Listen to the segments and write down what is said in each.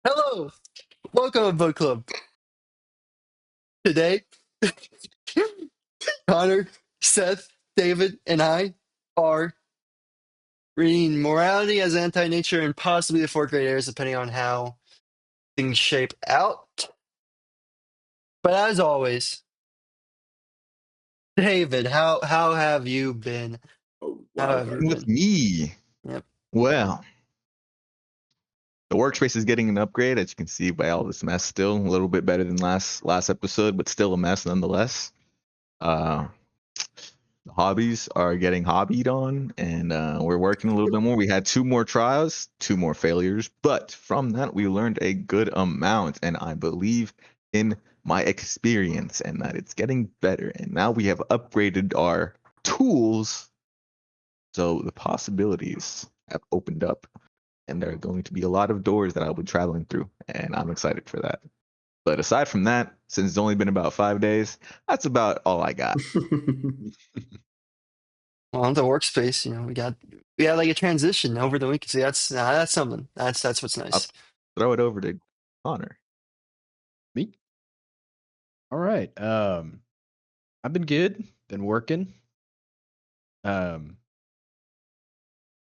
Hello, welcome to Book Club. Today, Connor, Seth, David, and I are reading Morality as Anti-Nature and possibly the fourth grade errors, depending on how things shape out. But as always, David, how have you been? Oh, How wild have you card. With been? me, Yep. well, the workspace is getting an upgrade, as you can see by all this mess. Still a little bit better than last episode, but still a mess nonetheless. Uh, the hobbies are getting hobbied on, and we're working a little bit more. We had two more trials, two more failures, but from that we learned a good amount, and I believe in my experience and that it's getting better. And now we have upgraded our tools, so the possibilities have opened up. And there are going to be a lot of doors that I'll be traveling through, and I'm excited for that. But aside from that, since it's only been about 5 days, that's about all I got. Well, on the workspace, we had like a transition over the week. So that's something. That's what's I'll nice. throw it over to Connor. Me? All right. I've been good. Been working. Um.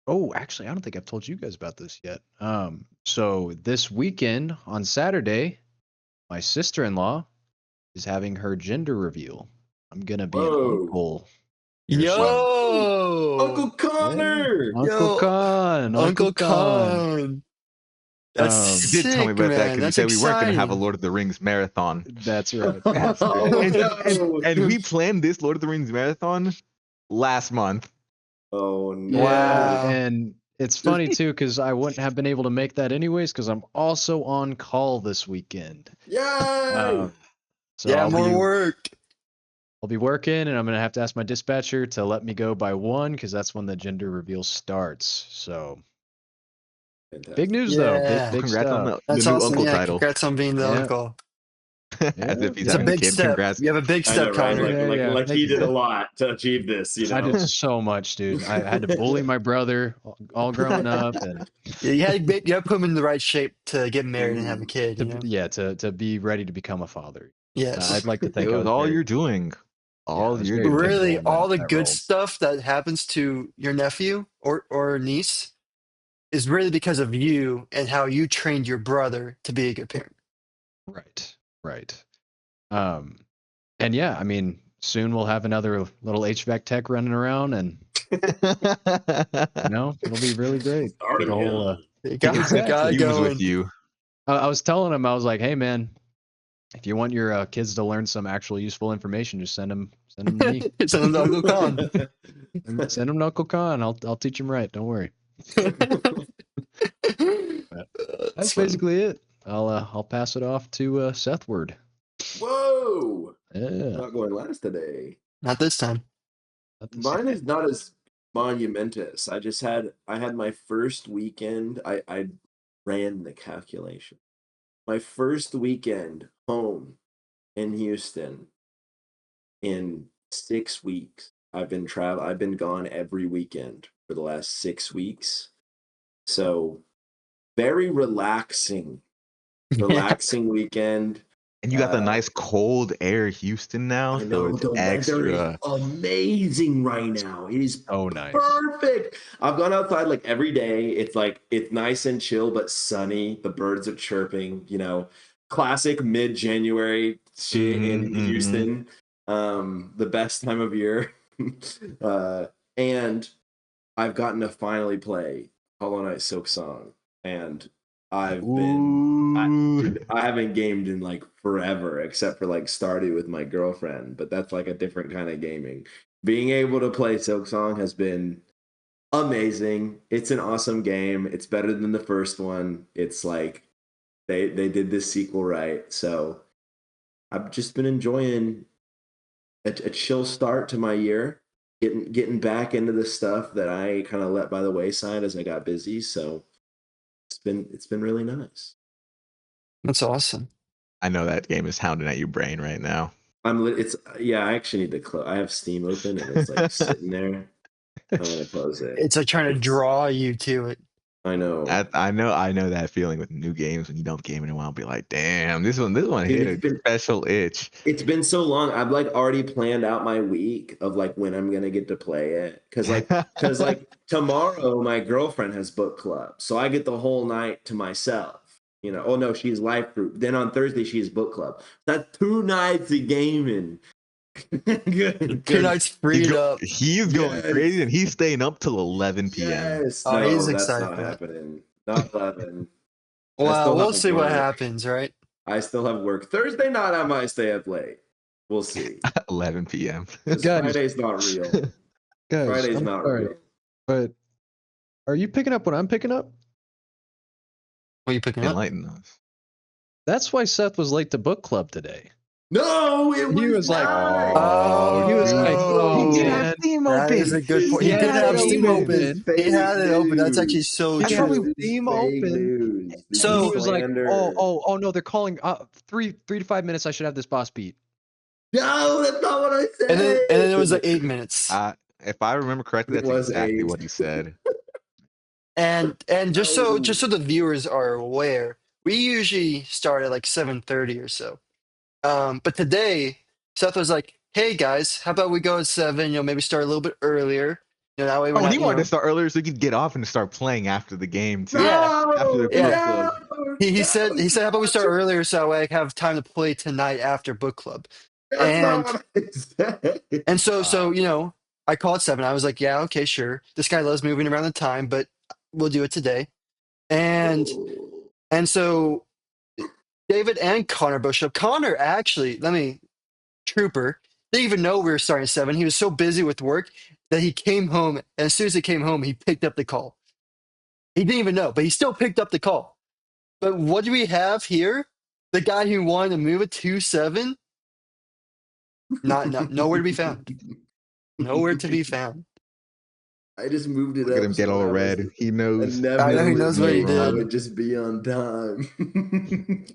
Oh, actually, I don't think I've told you guys about this yet. So this weekend on Saturday, my sister-in-law is having her gender reveal. I'm gonna be an Whoa. uncle. here soon. Yo, Uncle Connor! Yeah. Uncle Yo, Con. Uncle Con. Con. That's You did tell me sick, about that man. because you That's said we weren't going to have a exciting. Lord of the Rings marathon. That's right. Oh, And we planned this Lord of the Rings marathon last month. Oh, no. Yeah, Wow. and it's funny too because I wouldn't have been able to make that anyways because I'm also on call this weekend. Yay! So Yeah, I'll more be work. working, and I'm gonna have to ask my dispatcher to let me go by 1 because that's when the gender reveal starts. So big Fantastic. news though, Yeah. big Congrats on stuff. the That's new awesome. uncle Yeah, title. congrats on being the Yeah, uncle. As if he's It's a having a big kid. step. Congrats. You have a big I know, step, right? Connor. Like Thank he you, did a man. lot to achieve this, I did so much, dude. I had to bully my brother all growing up, and Yeah, you had to put him in the right shape to get married and have a kid, you know? to be ready to become a father. Yes. I'd like to It think I was was all very you're doing. yeah, I All was you're very doing. pivotal Really, in all the that good role. stuff that happens to your nephew or niece is really because of you and how you trained your brother to be a good parent. Right, right. Um, and yeah, I mean, soon we'll have another little HVAC tech running around, and it'll be really great. Start The whole, again. You got exactly. it He was with going. you. I was telling him, I was like, hey man, if you want your kids to learn some actual useful information, just send them to me. Send him to Uncle Con. And send them to Uncle Con. I'll teach them right. Don't worry. But That's that's funny. basically it. I'll pass it off to Sethward. Whoa! Yeah. Not going last today. Not this time. Mine is not as monumentous. I had my first weekend. I ran the calculation. My first weekend home in Houston in 6 weeks. I've been gone every weekend for the last 6 weeks. So very relaxing Yeah. weekend. And you got the nice cold air Houston now, I so know it's the weather is extra. amazing right now. It is Oh, nice. perfect. I've gone outside like every day. It's nice and chill but sunny. The birds are chirping, classic mid-January shit in Houston. The best time of year. And I've gotten to finally play Hollow Knight Silk Song, and Ooh. I haven't gamed in like forever, except for like Stardew with my girlfriend, but that's like a different kind of gaming. Being able to play Silk Song has been amazing. It's an awesome game. It's better than the first one. It's like they did this sequel right. So I've just been enjoying a chill start to my year, getting back into the stuff that I kind of let by the wayside as I got busy. So it's been really nice. That's awesome. I know that game is hounding at your brain right now. I actually need to close. I have Steam open and it's like sitting there. I'm gonna close it. It's like trying to draw you to it. I know. I know that feeling with new games when you don't game in a while. Be like, damn, this one Dude, hit a special itch. it's been so long. I've like already planned out my week of like when I'm gonna get to play it. Cause like tomorrow my girlfriend has book club. So I get the whole night to myself. You know, oh no, she's life group. Then on Thursday she's book club. That's 2 nights of gaming. Good, 2 good. nights freed up. He's going Yes. crazy, and he's staying up till 11 p.m. Yes. Oh, No, he's that's excited not for that. happening. Not 11. I Well, still we'll have see what work. happens, right? I still have work. Thursday night I might stay up late. We'll see. 11 p.m. 'Cause Guys. Friday's not real. Guys, Friday's I'm not sorry, real. but are you picking up what I'm picking up? What are you picking up? Enlighten us. That's why Seth was late to book club today. No, it He was was like, Oh, he was like, dude. he did man, have Steam That open. is a good point. He Yeah, did have it Steam open. open. He had it open. That's actually so He had true. Steam fake open. news. This So- is He was like, slander. oh no, they're calling 3 to 5 minutes. I should have this boss beat. No, that's not what I said. And then it was like 8 minutes. If I remember correctly, It that's was exactly 8. what he said. And just so No. the viewers are aware, we usually start at like 7:30 or so. But today Seth was like, "Hey guys, how about we go at 7? You know, maybe start a little bit earlier. You know, that way we're Oh, not." he wanted to start earlier so he could get off and start playing after the game too. Yeah. After the Yeah. book club. He said, "How about we start earlier so that way I have time to play tonight after book club." That's not what I said. And so you know, I called 7. I was like, "Yeah, okay, sure. This guy loves moving around the time, but we'll do it today." And so David and Connor both showed up. Connor actually, trooper, didn't even know we were starting at 7. He was so busy with work that he came home. And as soon as he came home, he picked up the call. He didn't even know, but he still picked up the call. But what do we have here? The guy who wanted to move it to 7? Nowhere to be found. Nowhere to be found. I just moved it Look up. at him get so all I was red. He knows. I know he inevitable knows what he I did. would just be on time.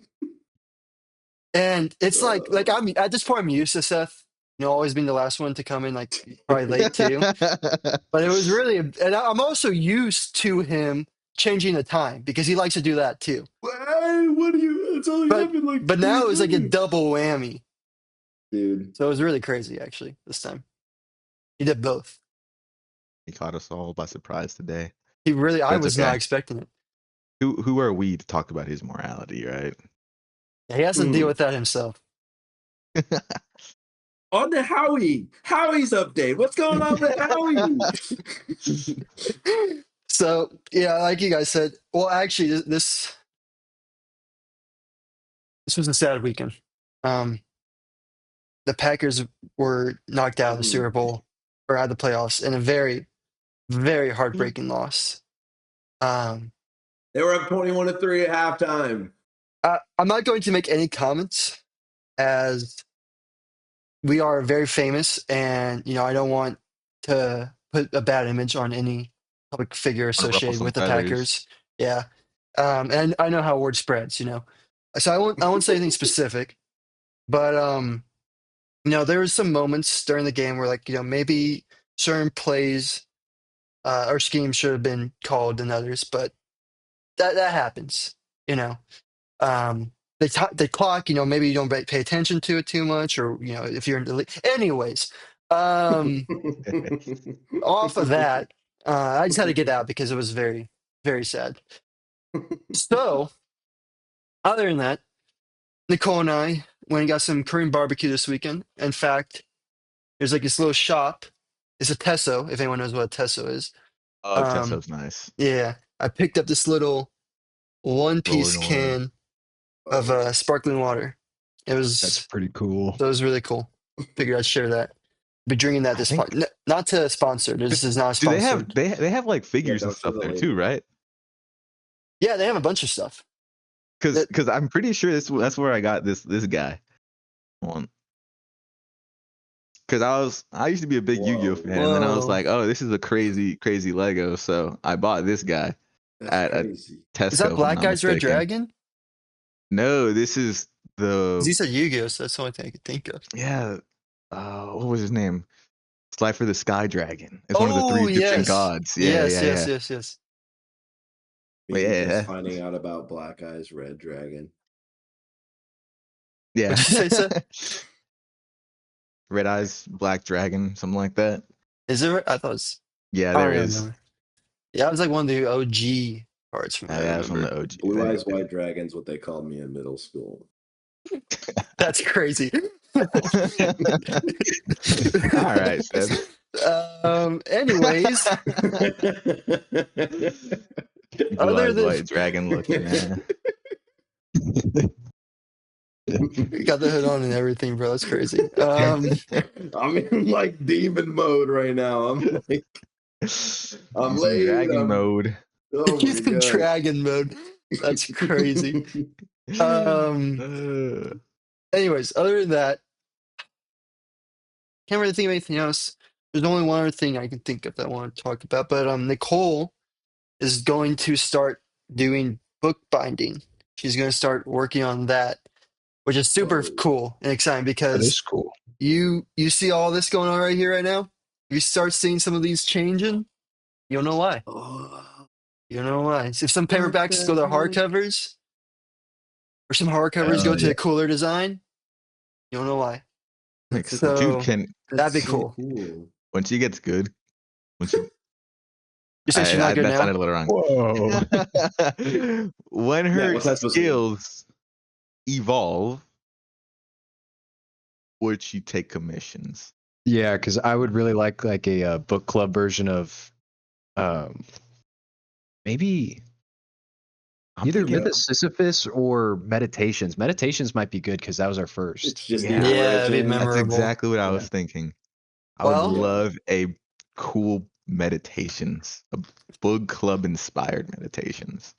And it's like I'm at this point I'm used to Seth, you know, always being the last one to come in, like probably late too. But it was really, and I'm also used to him changing the time because he likes to do that too. What do you? It's only happened like. But 3 now it was like a times. double whammy. Dude. So it was really crazy actually this time. He did both. He caught us all by surprise today. He really, I That's was okay. not expecting it. Who are we to talk about his morality, right? Yeah, he has to deal with that himself. On the Howie's update. What's going on with Howie? So yeah, like you guys said, well, actually, this was a sad weekend. The Packers were knocked out of the Super Bowl or out of the playoffs in a very, very heartbreaking loss. They were up 21-3 at halftime. I'm not going to make any comments as we are very famous, and you know I don't want to put a bad image on any public figure associated some with the feathers. Packers. Yeah, and I know how word spreads, you know. So I won't say anything specific, but you know, there was some moments during the game where, like, you know, maybe certain plays or schemes should have been called than others, but that happens, you know. The clock, you know, maybe you don't pay attention to it too much, or you know, if you're in the league. Anyways, off of that, I just had to get out because it was very, very sad. So, other than that, Nicole and I went and got some Korean barbecue this weekend. In fact, there's like this little shop. It's a Tesso, if anyone knows what a Tesso is. Oh, Tesso's nice. Yeah, I picked up this little one-piece Rolling water. can of sparkling water. That's pretty cool. So it was really cool. Figured I'd share that. Be drinking that this far. Not to sponsor. This is not Do sponsored. they have like figures and don't stuff feel the there label. too, right? Yeah, they have a bunch of stuff. Because I'm pretty sure that's where I got this guy one. Because I used to be a big Yu-Gi-Oh fan, and then I was Whoa. like, oh, this is a crazy Lego, so I bought this guy at a Tesco. Is that if Black I'm not Guy's Red mistaken. Dragon? No, this is 'Cause he the said Yu-Gi-Oh, so that's the only thing I could think of. yeah. What was his name? Slifer the Sky Dragon. It's one of the 3 Egyptian yes. gods. Yes. Maybe just yeah, finding out about Black Eyes Red Dragon. yeah. What'd you say, Seth? Red Eyes, Black Dragon, something like that. Is it? I thought it was. Yeah, I there don't even is. remember. Yeah, it was like one of the OG parts from what I Yeah, that's from remember. the OG. Blue Eyes thing. White Dragon's what they called me in middle school. That's crazy. All right, Seb. Anyways, Blue other Eyes than White Dragon looking, man. you got the hood on and everything, bro. That's crazy. I'm in like demon mode right now. I'm like, I'm He's in late. dragon mode. Oh my He's in god. dragon mode. That's crazy. Um, Uh, anyways, other than that, can't really think of anything else. There's only one other thing I can think of that I want to talk about, but Nicole is going to start doing book binding. She's going to start working on that, which is super Oh. cool and exciting That because is cool. you see all this going on right here right now. You start seeing some of these changing, you'll know why. Oh, You know why. So if some what paperbacks go the to heck? hardcovers, or some hardcovers go to Yeah. a cooler design, you'll know why. like, That's So dude, can that'd be so cool. once she gets good, once she, You say she's not good that now? sounded a little wrong. Whoa. When Yeah, her what's that supposed to mean? skills evolve, would she take commissions? Yeah, because I would really like a book club version of um, maybe I'm either thinking, Myth of Sisyphus or Meditations. Meditations might be good because that was our first. It's just Yeah, evil Yeah, it'd be wrenching. that's memorable. exactly what I Yeah. was thinking. I would Well, love a cool meditations, a book club inspired meditations,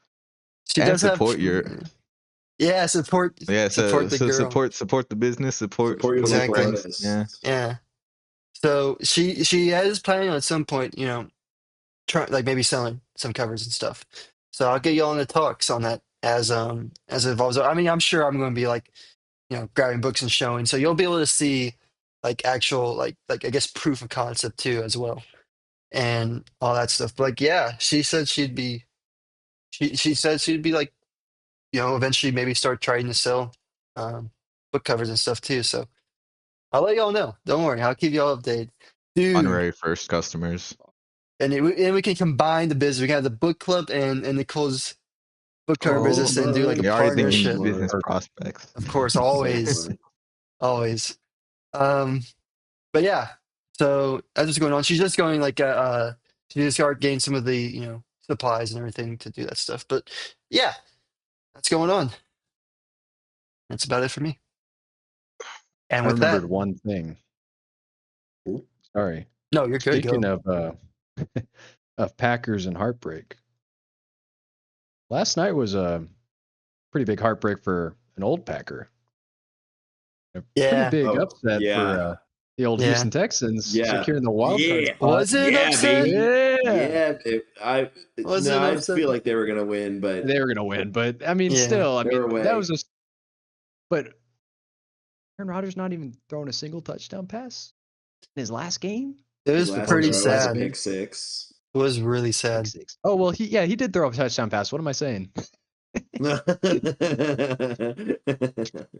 she and does have, support your yeah, support so the girl. support the business, Support your support your local Exactly. friends. artists. Yeah, Yeah. So she is planning on at some point, try like maybe selling some covers and stuff. So I'll get you all in the talks on that as it evolves. I mean, I'm sure I'm going to be like grabbing books and showing, so you'll be able to see like actual like I guess proof of concept too as well and all that stuff. But like yeah, she said she'd be like eventually maybe start trying to sell um, book covers and stuff too. So I'll let y'all know. Don't worry, I'll keep y'all updated, dude. honorary first customers. And we can combine the business. We can have the book club and Nicole's book cover Oh business and do like a my. You're already thinking partnership. Lord. business prospects. Of course, So always, funny. always. Um, but yeah, so that's what's going on. She's just going like she just start getting some of the supplies and everything to do that stuff. But yeah, that's going on. That's about it for me. And I with remembered that, one thing. Ooh. Sorry. no, you're good. Speaking Go. of of Packers and heartbreak, last night was a pretty big heartbreak for an old Packer. A pretty Yeah, big Oh, upset for yeah. the old yeah. Houston Texans Yeah. securing the wild card Yeah. spot. Was it an Yeah, upset? baby. Yeah, Was it No, an I upset? feel like they were gonna win, but they were gonna win, but I mean, Yeah. still, I they were mean, that away. was a. But Aaron Rodgers not even throwing a single touchdown pass in his last game. It His was last pretty throw was a sad. pick It six. was really Pick sad. six. Oh well, he did throw a touchdown pass. What am I saying?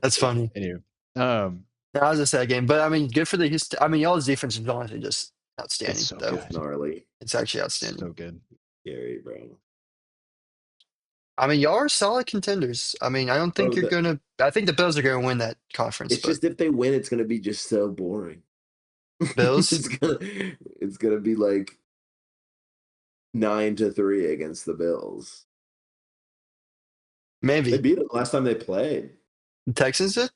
That's funny. Anyway, That was a sad game, but I mean, good for the Houston. I mean, y'all's defense is honestly just it's outstanding, so though. It's good, gnarly. It's actually outstanding. so good. Scary, bro. I mean, y'all are solid contenders. I mean, I don't think Bro, you're gonna. I think the Bills are gonna win that conference, it's but just if they win, it's gonna be just so boring. Bills It's gonna be like 9-3 against the Bills. They maybe beat them last time they played. the Texans did.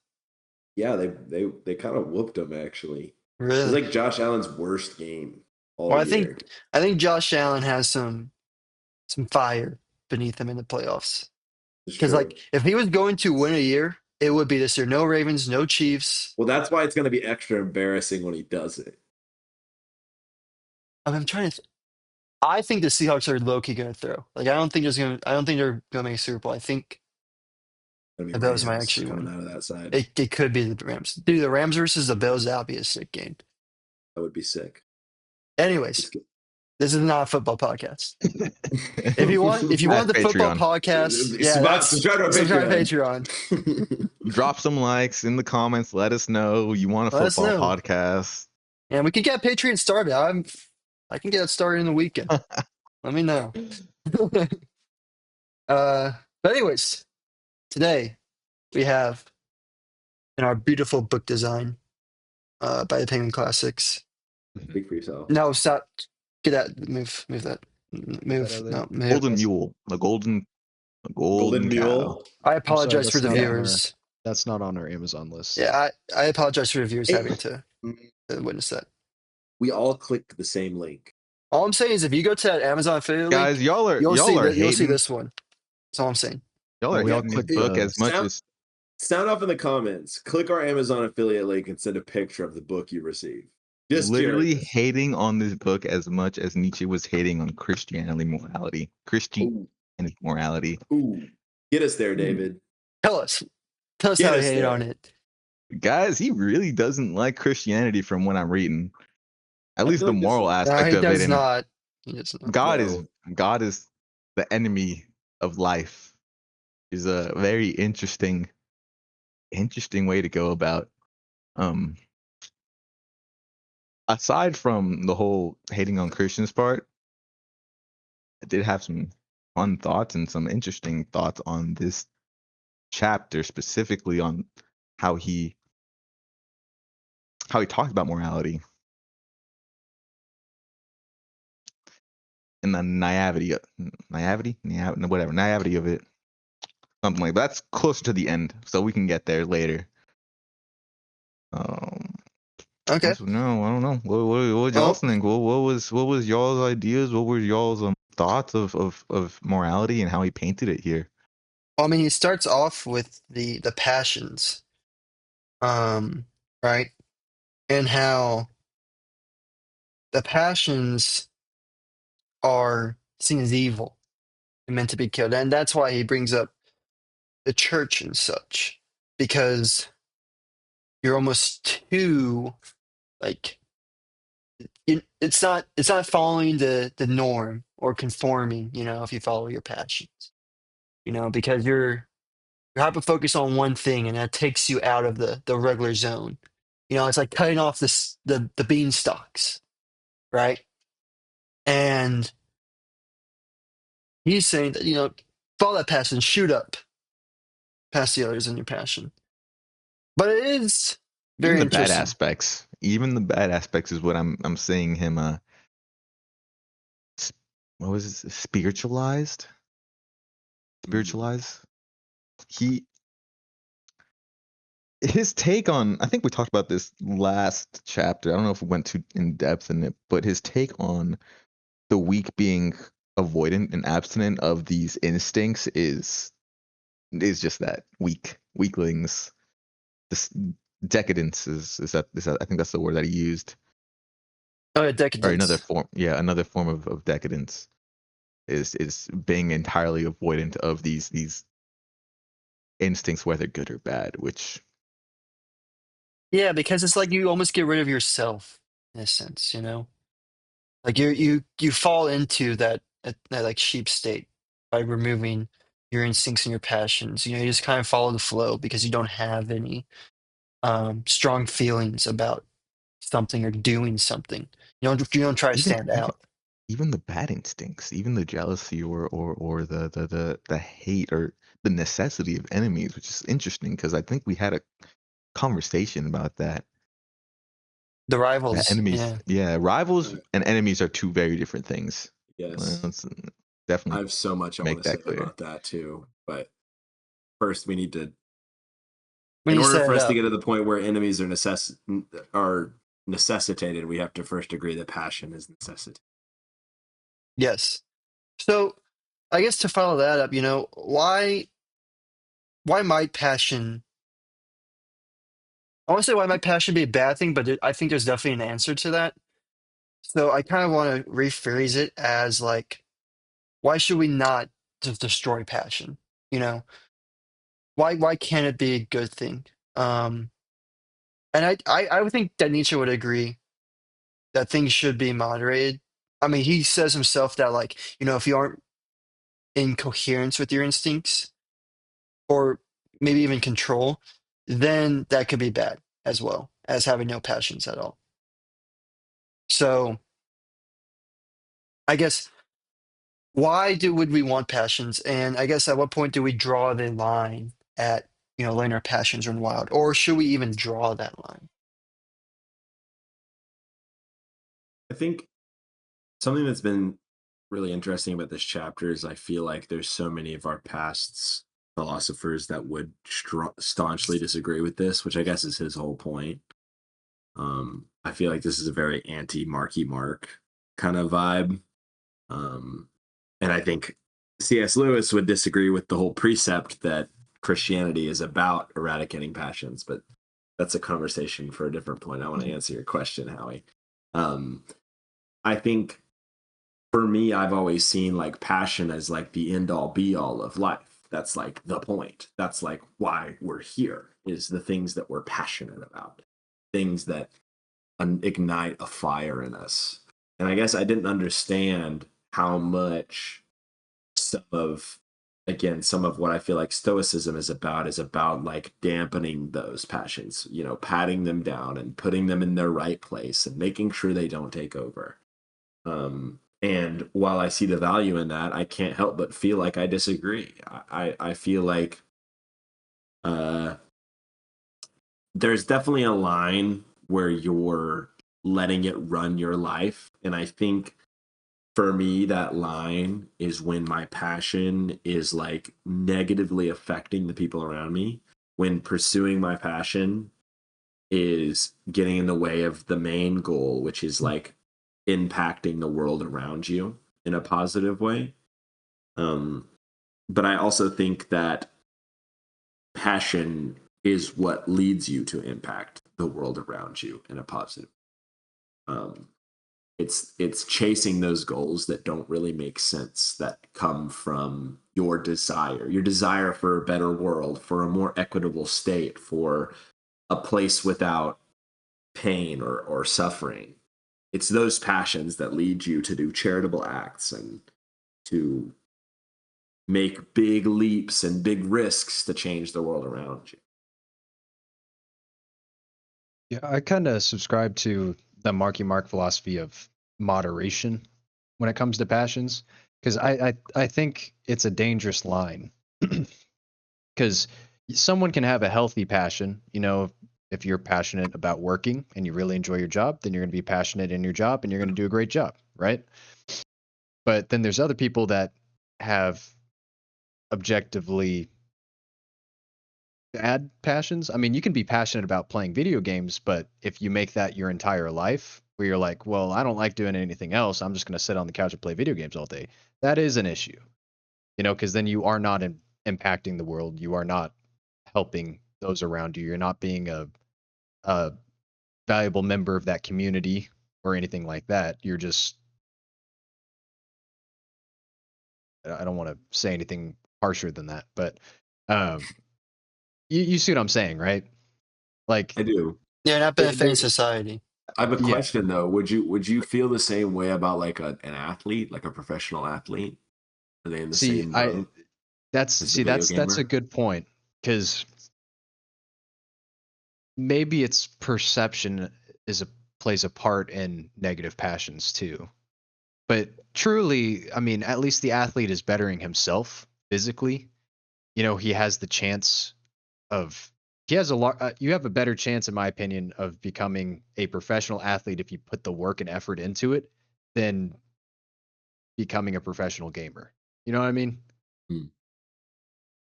Yeah, they kind of whooped them actually. It was Really? like Josh Allen's worst game all Well, year. I think Josh Allen has some fire beneath him in the playoffs. It's Because true. like, if he was going to win a year, it would be this year. No Ravens, no Chiefs. Well, that's why it's gonna be extra embarrassing when he does it. I mean, I'm trying to. I think the Seahawks are low key gonna throw. Like, I don't think there's gonna. I don't think they're gonna make a Super Bowl. I think It's gonna be the Bills might Rams actually coming win. out of that side. It could be the Rams. Dude, the Rams versus the Bills, that'd be a sick game. That would be sick. Anyways, This is not a football podcast. If you want At the football Patreon. podcast, yeah, that's subscribe to our subscribe to Patreon. Patreon. Drop some likes in the comments. Let us know you want a Let us football know. podcast. And we can get Patreon started. I can get it started in the weekend. Let me know. But anyways, today we have in our beautiful book design by the Penguin Classics. Speak for yourself. No, stop. Get that. Move that. That Move. other- No, move. Golden Mule. The golden Golden cow. Mule. I I'm sorry, apologize for the not on our- viewers. that's not on our Amazon list. Yeah, I apologize for the viewers Hey. having to witness that. We all clicked the same link. All I'm saying is, if you go to that Amazon affiliate Guys, link, y'all are you'll see hating. this one. That's all I'm saying. Y'all are We all hating this clicked book the as much sound- as Sound off in the comments. Click our Amazon affiliate link and send a picture of the book you received. Just literally curious. hating on this book as much as Nietzsche was hating on Christianity morality. Christianity morality. Ooh. Get us there, David. Tell us Get how you us hate there. on it. Guys, he really doesn't like Christianity from what I'm reading. At I least feel the like this moral one- No, aspect he of it. does And not. He does not. God is the enemy of life. Is a very interesting way to go about. Aside from the whole hating on Christians part, I did have some fun thoughts and some interesting thoughts on this chapter, specifically on how he talked about morality and the naivety of it. Something like that's closer to the end, so we can get there later. Okay. No, I don't know. What y'all think? What was y'all's ideas? What were y'all's thoughts of morality and how he painted it here? I mean, he starts off with the passions, right, and how the passions are seen as evil and meant to be killed, and that's why he brings up the church and such, because you're almost too like it's not following the norm or conforming. If you follow your passions, because you're hyper focused on one thing, and that takes you out of the regular zone. It's like cutting off the bean stalks, right? And he's saying that follow that passion, shoot up past the others in your passion. But it is very Even the bad interesting. aspects. Even the bad aspects is what I'm seeing him. What was it? Spiritualized. His take on, I think we talked about this last chapter. I don't know if we went too in depth in it, but his take on the weak being avoidant and abstinent of these instincts is just that weaklings. This decadence is that I think that's the word that he used. Oh, yeah, Or decadence. another form of decadence is being entirely avoidant of these instincts, whether good or bad, which Yeah, because it's like you almost get rid of yourself in a sense, like you fall into that like sheep state by removing your instincts and your passions. You just kind of follow the flow because you don't have any strong feelings about something or doing something. You don't try to even stand even out. even the bad instincts, even the jealousy or the hate or the necessity of enemies, which is interesting because I think we had a conversation about that. The That rivals, enemies, yeah. yeah, rivals and enemies are two very different things. Yes. Let's I definitely have so much I make want to that say clear. about that too. But first, we need to, When in you order set for it us to up, get to the point where enemies are necessitated, we have to first agree that passion is necessitated. yes. So I guess to follow that up, why might passion? I want to say why might passion be a bad thing, but I think there's definitely an answer to that. So I kind of want to rephrase it as like, why should we not just destroy passion? You know, why can't it be a good thing? Um, and I would think that Nietzsche would agree that things should be moderated. I mean, he says himself that, like, if you aren't in coherence with your instincts, or maybe even control, then that could be bad as well as having no passions at all. So I guess would we want passions? And I guess at what point do we draw the line at, letting our passions run wild? Or should we even draw that line? I think something that's been really interesting about this chapter is I feel like there's so many of our past philosophers that would staunchly disagree with this, which I guess is his whole point. I feel like this is a very anti-Marky Mark kind of vibe. And I think C.S. Lewis would disagree with the whole precept that Christianity is about eradicating passions, but that's a conversation for a different point. I want to answer your question, Howie. I think for me, I've always seen like passion as like the end all be all of life. That's like the point. That's like why we're here, is the things that we're passionate about, things that ignite a fire in us. And I guess I didn't understand how much some of what I feel like stoicism is about like dampening those passions, patting them down and putting them in their right place and making sure they don't take over. And while I see the value in that, I can't help but feel like I disagree. I feel like there's definitely a line where you're letting it run your life. And I think for me, that line is when my passion is like negatively affecting the people around me. When pursuing my passion is getting in the way of the main goal, which is like impacting the world around you in a positive way. But I also think that passion is what leads you to impact the world around you in a positive. It's chasing those goals that don't really make sense, that come from your desire for a better world, for a more equitable state, for a place without pain or suffering. It's those passions that lead you to do charitable acts and to make big leaps and big risks to change the world around you. Yeah, I kind of subscribe to the Marky Mark philosophy of moderation when it comes to passions, because I think it's a dangerous line. Because someone can have a healthy passion, if you're passionate about working and you really enjoy your job, then you're going to be passionate in your job and you're going to do a great job, right? But then there's other people that have objectively bad passions. I mean, you can be passionate about playing video games, but if you make that your entire life, where you're like, well, I don't like doing anything else, I'm just going to sit on the couch and play video games all day, that is an issue, because then you are not impacting the world. You are not helping those around you. You're not being a valuable member of that community or anything like that. You're just, I don't want to say anything harsher than that, but you see what I'm saying, right? Like, I do. Yeah, not benefiting society. I have a yeah. question though. Would you feel the same way about like an athlete, like a professional athlete? Are they in the See, same boat as the video that's a gamer? good point, because maybe its perception plays a part in negative passions too. But truly, I mean, at least the athlete is bettering himself physically. He has the chance of he has you have a better chance, in my opinion, of becoming a professional athlete if you put the work and effort into it than becoming a professional gamer. You know what I mean? Hmm.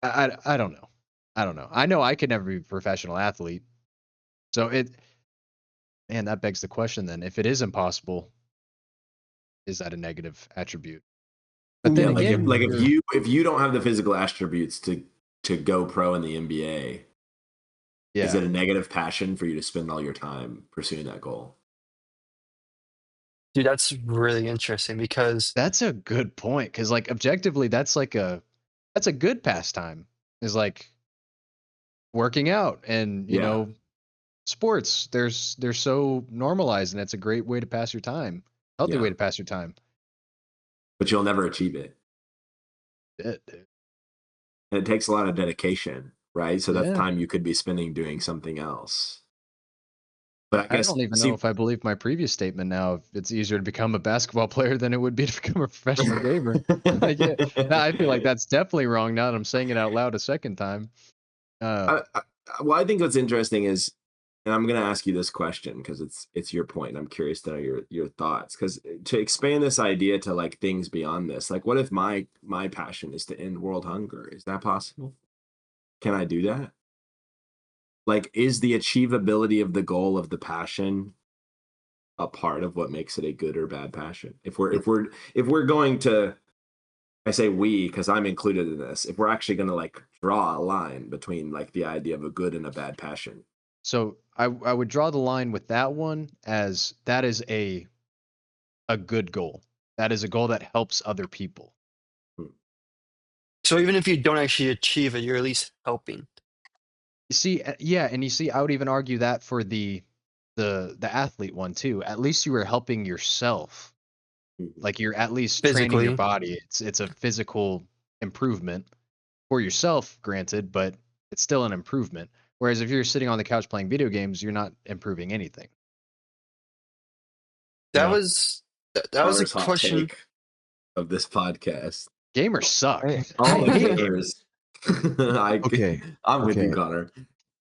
I don't know. I don't know. I know I could never be a professional athlete. So man, that begs the question then. If it is impossible, is that a negative attribute? But then Yeah, again, you're if you don't have the physical attributes to go pro in the NBA, is yeah. it a negative passion for you to spend all your time pursuing that goal? Dude, that's really interesting because That's a good point, because like objectively, that's a good pastime. Is like working out and Yeah. sports. They're so normalized, and it's a great way to pass your time. Healthy Yeah. way to pass your time. But you'll never achieve it. Shit, dude. And it takes a lot of dedication, right? So that's Yeah. time you could be spending doing something else. But I I guess, don't even know see, if I believe my previous statement now. If it's easier to become a basketball player than it would be to become a professional gamer. Like, yeah, I feel like that's definitely wrong now that I'm saying it out loud a second time. I, I, well, I think what's interesting is, and I'm going to ask you this question because it's your point. I'm curious to know your thoughts, because to expand this idea to like things beyond this, like what if my passion is to end world hunger? Is that possible? Can I do that? Like, is the achievability of the goal of the passion a part of what makes it a good or bad passion? If we're going to, I say we because I'm included in this. If we're actually going to like draw a line between like the idea of a good and a bad passion. So I would draw the line with that one as that is a good goal. That is a goal that helps other people. Hmm. So even if you don't actually achieve it, you're at least helping. You see, yeah, and you see, I would even argue that for the athlete one too. At least you were helping yourself. Mhm. Like you're at least training your Physically. body. It's a physical improvement for yourself, granted, but it's still an improvement. Whereas if you're sitting on the couch playing video games, you're not improving anything. You That know, was that was a Connor's hot question. take of this podcast. gamers suck. I, All I the hate gamers. gamers. okay, I'm with you, okay. Connor.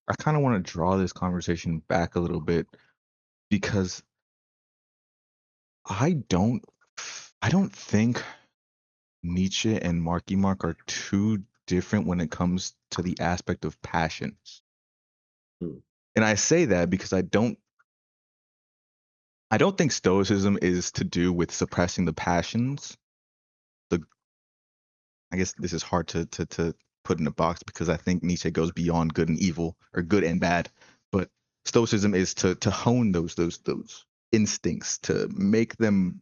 I kind of want to draw this conversation back a little bit because I don't, I don't think Nietzsche and Marky Mark are too different when it comes to the aspect of passion. Hmm. And I say that because I don't think stoicism is to do with suppressing the passions. The I guess this is hard to put in a box because I think Nietzsche goes beyond good and evil or good and bad. But stoicism is to hone those instincts, to make them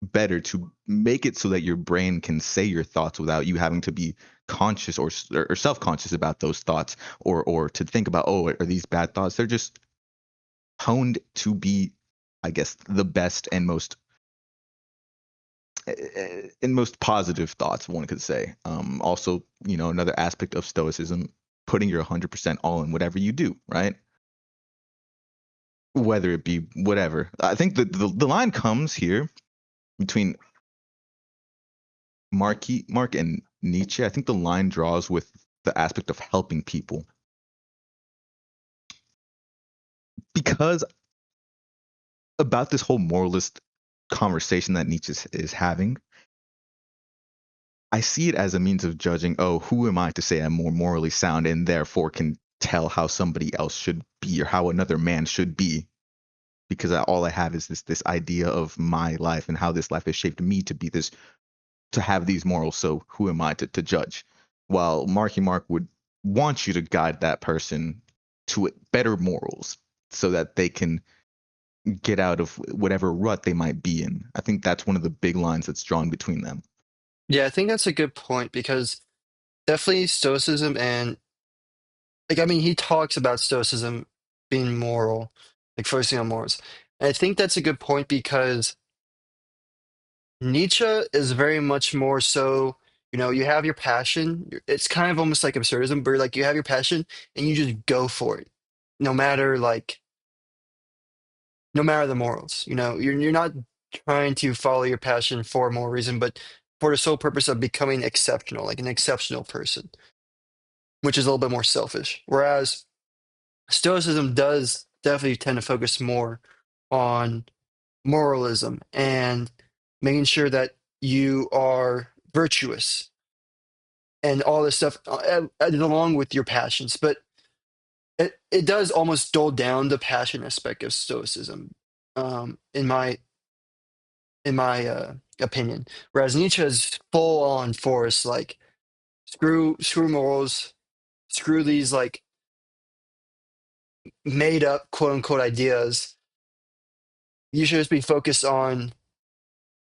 better, to make it so that your brain can say your thoughts without you having to be conscious or self-conscious about those thoughts, or to think about, oh, are these bad thoughts? They're just honed to be, I guess, the best and most positive thoughts one could say. Also, another aspect of stoicism, putting your 100% all in whatever you do, right? Whether it be whatever. I think the line comes here between Mark and Nietzsche. I think the line draws with the aspect of helping people, because about this whole moralist conversation that Nietzsche is having, I see it as a means of judging, oh, who am I to say I'm more morally sound and therefore can tell how somebody else should be or how another man should be, because all I have is this idea of my life and how this life has shaped me to be this, to have these morals. So who am I to judge? While Marky Mark would want you to guide that person to better morals so that they can get out of whatever rut they might be in. I think that's one of the big lines that's drawn between them. Yeah, I think that's a good point because definitely stoicism and like I mean he talks about stoicism being moral, like focusing on morals. And I think that's a good point because Nietzsche is very much more so, you have your passion. It's kind of almost like absurdism, but like you have your passion and you just go for it, no matter like no matter the morals. You're not trying to follow your passion for a moral reason, but for the sole purpose of becoming exceptional, like an exceptional person, which is a little bit more selfish. Whereas Stoicism does definitely tend to focus more on moralism and making sure that you are virtuous and all this stuff along with your passions. But it does almost dull down the passion aspect of Stoicism, in my opinion. Whereas Nietzsche is full on force, like screw morals, screw these like made up quote unquote ideas. You should just be focused on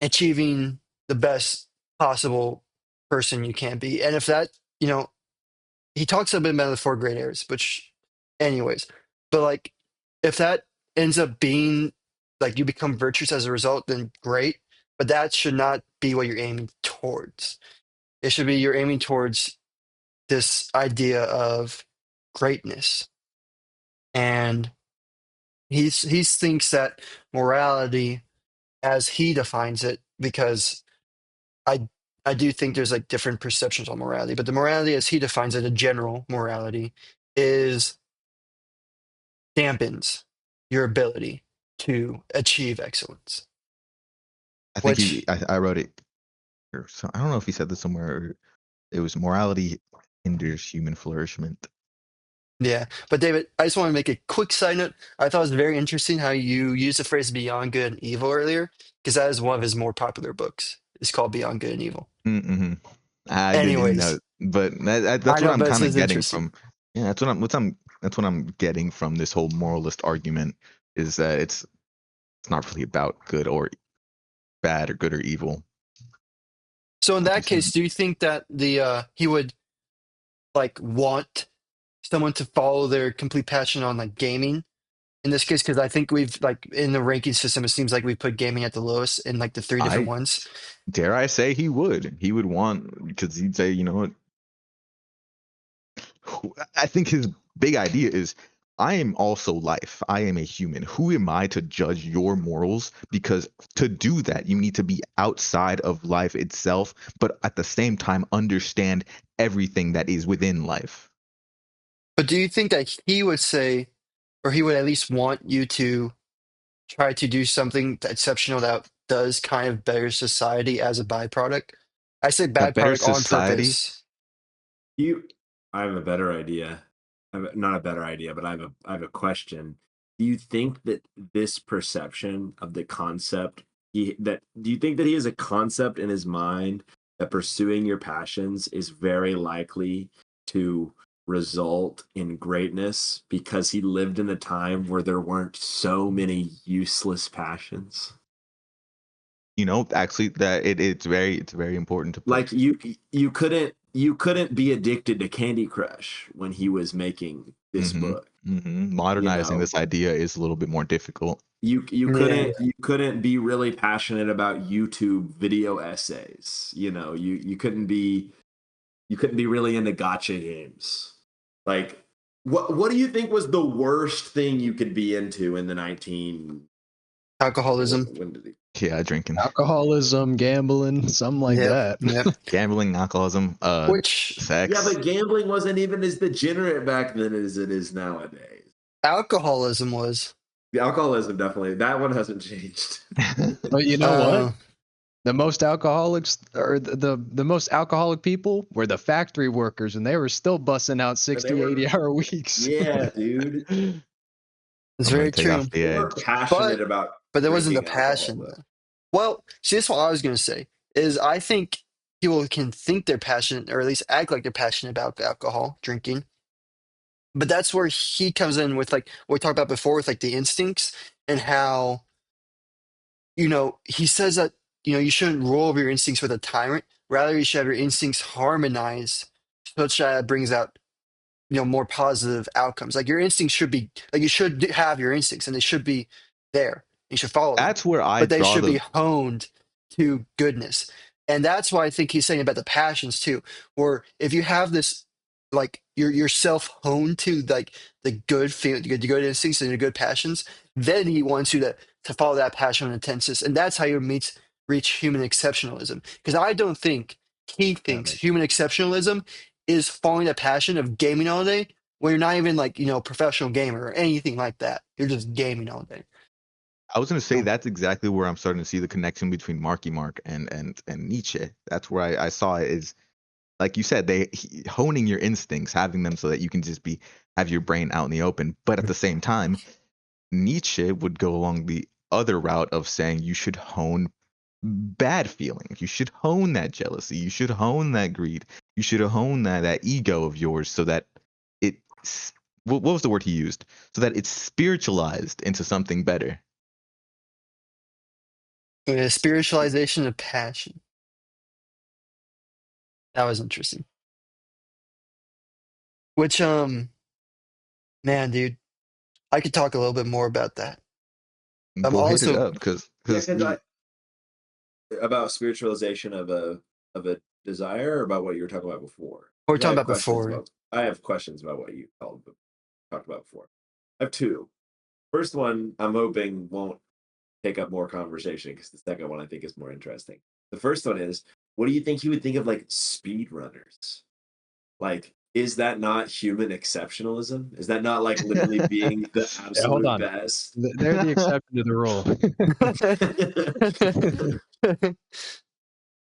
achieving the best possible person you can be. And if that, he talks a bit about the four great areas, which, anyways, but like if that ends up being like you become virtuous as a result, then great. But that should not be what you're aiming towards. It should be you're aiming towards this idea of greatness. And he thinks that morality, as he defines it, because I I do think there's like different perceptions on morality, but the morality as he defines it, a general morality, is dampens your ability to achieve excellence. I think Which, I wrote it. So I don't know if he said this somewhere. Or it was morality hinders human flourishment. yeah. But David, I just want to make a quick side note. I thought it was very interesting how you used the phrase beyond good and evil earlier, because that is one of his more popular books. It's called Beyond Good and Evil. Mm-hmm. I didn't know, Anyways, but I that's what know, I'm but kind of it's getting interesting. from. Yeah, that's what I'm getting from this whole moralist argument is that it's not really about good or bad or good or evil, So in like you that said. case, do you think that the he would like want someone to follow their complete passion on like gaming in this case? Because I think we've like in the ranking system, it seems like we put gaming at the lowest in like the three different I ones. dare I say he would. He would want because he'd say, you know what? I think his big idea is I am also life. I am a human. Who am I to judge your morals? Because to do that, you need to be outside of life itself, but at the same time, understand everything that is within life. But do you think that he would say, or he would at least want you to try to do something exceptional that does kind of better society as a byproduct? I say That better byproduct on society. purpose. You, I have a better idea. Not a better idea, but I have a question. Do you think that this perception of the concept do you think that he has a concept in his mind that pursuing your passions is very likely to result in greatness because he lived in a time where there weren't so many useless passions? You know, actually, that it's very important to put. Like you couldn't be addicted to Candy Crush when he was making this Hmm. book. You Modernizing know, this idea is a little bit more difficult. Yeah. you couldn't be really passionate about YouTube video essays. You know, you couldn't be really into gotcha games. Like what do you think was the worst thing you could be into in the 19 Alcoholism. when did he Yeah, drinking, Alcoholism, gambling, something like Yep. that. Yep. gambling, alcoholism, Which Yeah, sex. but gambling wasn't even as degenerate back then as it is nowadays. alcoholism was. The alcoholism definitely that one hasn't changed. But you know what? Uh, The most alcoholics or the most alcoholic people were the factory workers, and they were still busting out And they 60, were 80-hour weeks. yeah, dude. it's I'm gonna very take off true. the They were edge. passionate But about but there wasn't the drinking alcohol passion though. though. Well, see, that's what I was gonna say. Is I think people can think they're passionate, or at least act like they're passionate about alcohol drinking. But that's where he comes in with like what we talked about before with like the instincts and how he says that you shouldn't rule over your instincts with a tyrant. Rather, you should have your instincts harmonized such that it brings out more positive outcomes. Like your instincts should be like you should have your instincts and they should be there. You should follow them, That's where I but they draw should be the. honed to goodness. And that's why I think he's saying about the passions too. Where if you have this, like your self honed to like the good feel, the good instincts and the good passions, then he wants you to follow that passion and intensity, and that's how you reach human exceptionalism. Because I don't think he That thinks makes human exceptionalism is following the passion of gaming all day when you're not even like, professional gamer or anything like that. You're just gaming all day. I was gonna say So, that's exactly where I'm starting to see the connection between Marky Mark and Nietzsche. That's where I saw it is like you said, honing your instincts, having them so that you can just have your brain out in the open. But at the same time, Nietzsche would go along the other route of saying you should hone bad feelings. You should hone that jealousy. You should hone that greed. You should hone that ego of yours so that it what was the word he used? So that it's spiritualized into something better. spiritualization of passion. That was interesting. Which, man, dude, I could talk a little bit more about that. I'm We'll hit it also up because Yeah, because about spiritualization of a desire, or about what you were talking about before. we're 'Cause I talking have about questions before. about what you talked about before. I have two. First one, I'm hoping won't take up more conversation because the second one I think is more interesting. The first one is, what do you think you would think of like speedrunners? Like, is that not human exceptionalism? Is that not like literally being the Yeah, hold absolute on. best? They're the exception to the rule.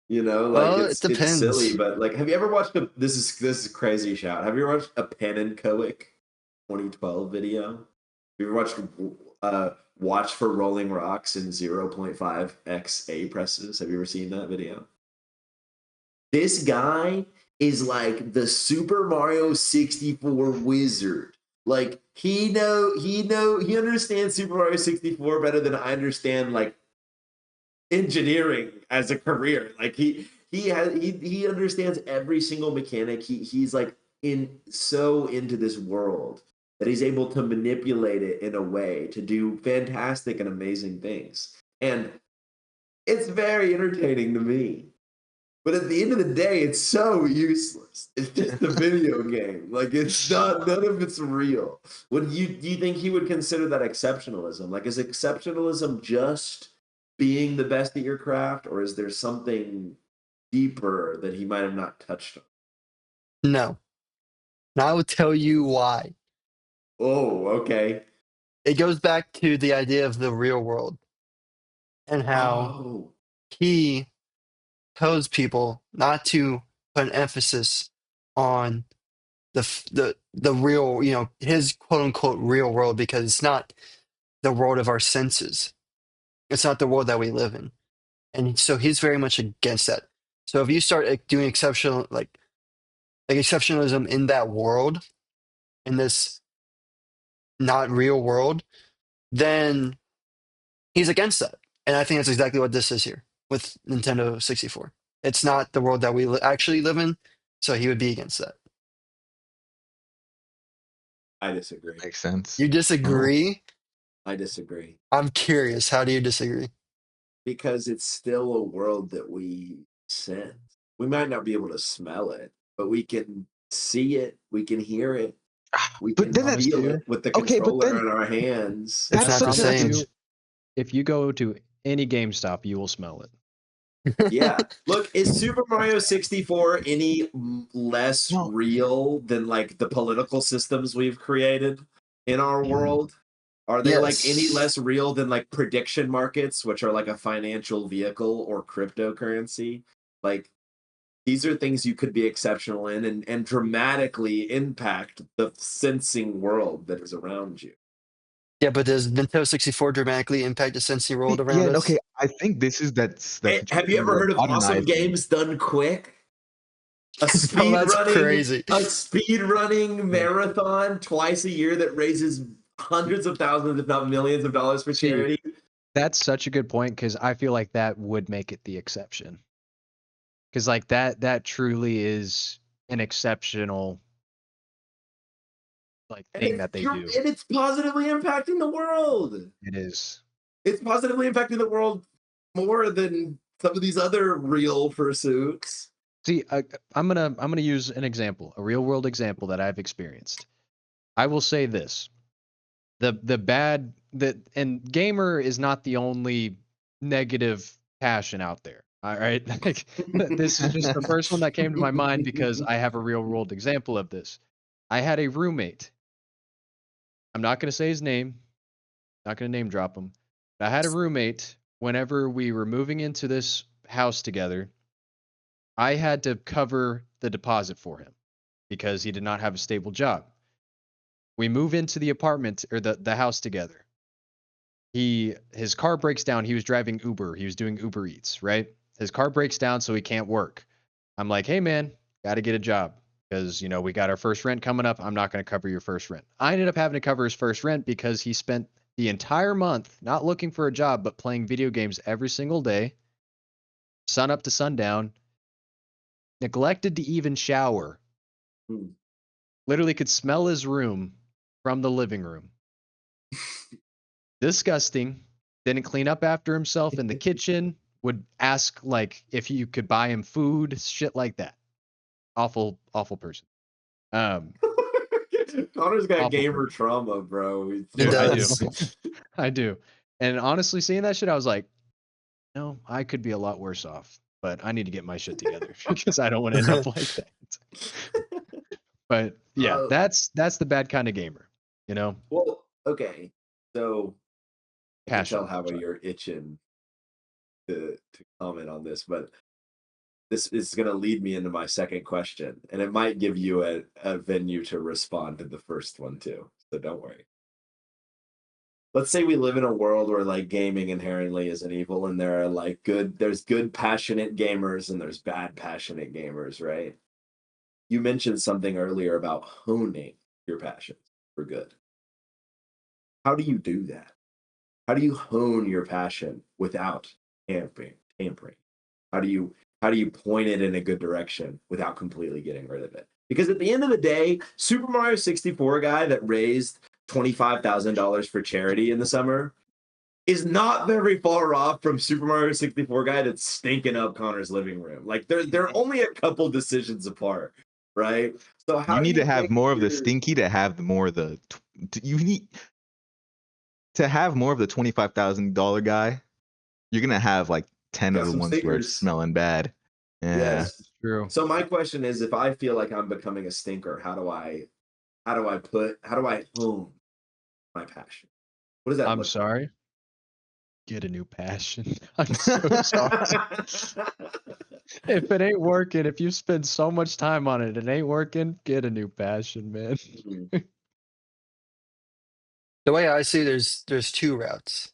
You know, like Well, it it's silly, depends. but like, have you ever watched a this is a crazy shout? Have you ever watched a Pen and Coic 2012 video? Have you ever watched Watch for Rolling Rocks in 0.5x A presses? Have you ever seen that video? This guy is like the Super Mario 64 wizard. Like he understands Super Mario 64 better than I understand like engineering as a career. Like he understands every single mechanic. He's like so into this world that he's able to manipulate it in a way to do fantastic and amazing things. And it's very entertaining to me. But at the end of the day, it's so useless. It's just a video game. Like it's not none of it's real. Would you do you think he would consider that exceptionalism? Like is exceptionalism just being the best at your craft, or is there something deeper that he might have not touched on? No. Now I will tell you why. Oh, okay. It goes back to the idea of the real world and how Oh, he tells people not to put an emphasis on the real, his quote unquote real world because it's not the world of our senses. It's not the world that we live in. And so he's very much against that. So if you start doing exceptional like exceptionalism in that world, in this not real world, then he's against that. And I think that's exactly what this is here with Nintendo 64. It's not the world that we actually live in, so he would be against that. I disagree. makes sense. You Oh, disagree? I disagree. I'm curious. How do you disagree? Because it's still a world that we sense. We might not be able to smell it, but we can see it, we can hear it, we but can then Promise that's feel you, it with the okay. But controller then in our hands. It's that's I not the such a promise that's a same. you, if you go to any GameStop, you will smell it. Yeah. Look, is Super Mario 64 any less no. real than like the political systems we've created in our Mm. world? Are they like any Yes. less real than like prediction markets, which are like a financial vehicle, or cryptocurrency? Like these are things you could be exceptional in and dramatically impact the sensing world that is around you. Yeah, but does Nintendo 64 dramatically impact the sensing world around Yeah. us? Okay. I think this is that's what you're Have you saying. ever We're heard of awesome modernizing. games done quick? A No, speed that's running crazy. a speed running Yeah. marathon twice a year that raises hundreds of thousands, if not millions of dollars for See, charity. that's such a good point because I feel like that would make it the exception. Because like that truly is an exceptional like And thing that they do. it's positively impacting the world. It is. It's positively impacting the world more than some of these other real pursuits. See, I'm gonna use an example, a real world example that I've experienced. I will say this: the bad that and gamer is not the only negative passion out there. All right, like this is just the first one that came to my mind because I have a real world example of this. I had a roommate. I'm not gonna say his name. Not gonna name drop him. But I had a roommate. Whenever we were moving into this house together, I had to cover the deposit for him because he did not have a stable job. We move into the apartment or the house together. His car breaks down. He was driving Uber. He was doing Uber Eats, right? His car breaks down so he can't work. I'm like, "Hey man, got to get a job because, we got our first rent coming up. I'm not going to cover your first rent." I ended up having to cover his first rent because he spent the entire month not looking for a job but playing video games every single day, sun up to sundown, neglected to even shower. Literally could smell his room from the living room. Disgusting. didn't clean up after himself in the kitchen, would ask like if you could buy him food, shit like that. Awful person. Um, Connor's got awful gamer person. trauma, bro. He Dude, I do. does. I do. And honestly, seeing that shit, I was like, no, I could be a lot worse off, but I need to get my shit together because I don't want to end up like that. But yeah, Uh, that's the bad kind of gamer, you know, well, okay. So I can tell passion. how Sorry. you're itching to comment on this, but this is going to lead me into my second question, and it might give you a venue to respond to the first one too. So don't worry. Let's say we live in a world where like gaming inherently is an evil, and there are like there's good passionate gamers and there's bad passionate gamers, right? You mentioned something earlier about honing your passions for good. How do you do that? How do you hone your passion without tampering? How do you point it in a good direction without completely getting rid of it? Because at the end of the day, Super Mario 64 guy that raised $25,000 for charity in the summer is not very far off from Super Mario 64 guy that's stinking up Connor's living room. Like they're only a couple decisions apart, right? So You how do need to you have make more of the your stinky to have more of the. You need to have more of the $25,000 guy. You're gonna have like 10 of got the some ones where it's stinkers? smelling bad. Yeah. Yes. True. So my question is, if I feel like I'm becoming a stinker, how do I hone my passion? What does that I'm look like? sorry. Get a new passion. I'm so sorry. If it ain't working, if you spend so much time on it, it ain't working, get a new passion, man. Mhm. The way I see it, there's two routes.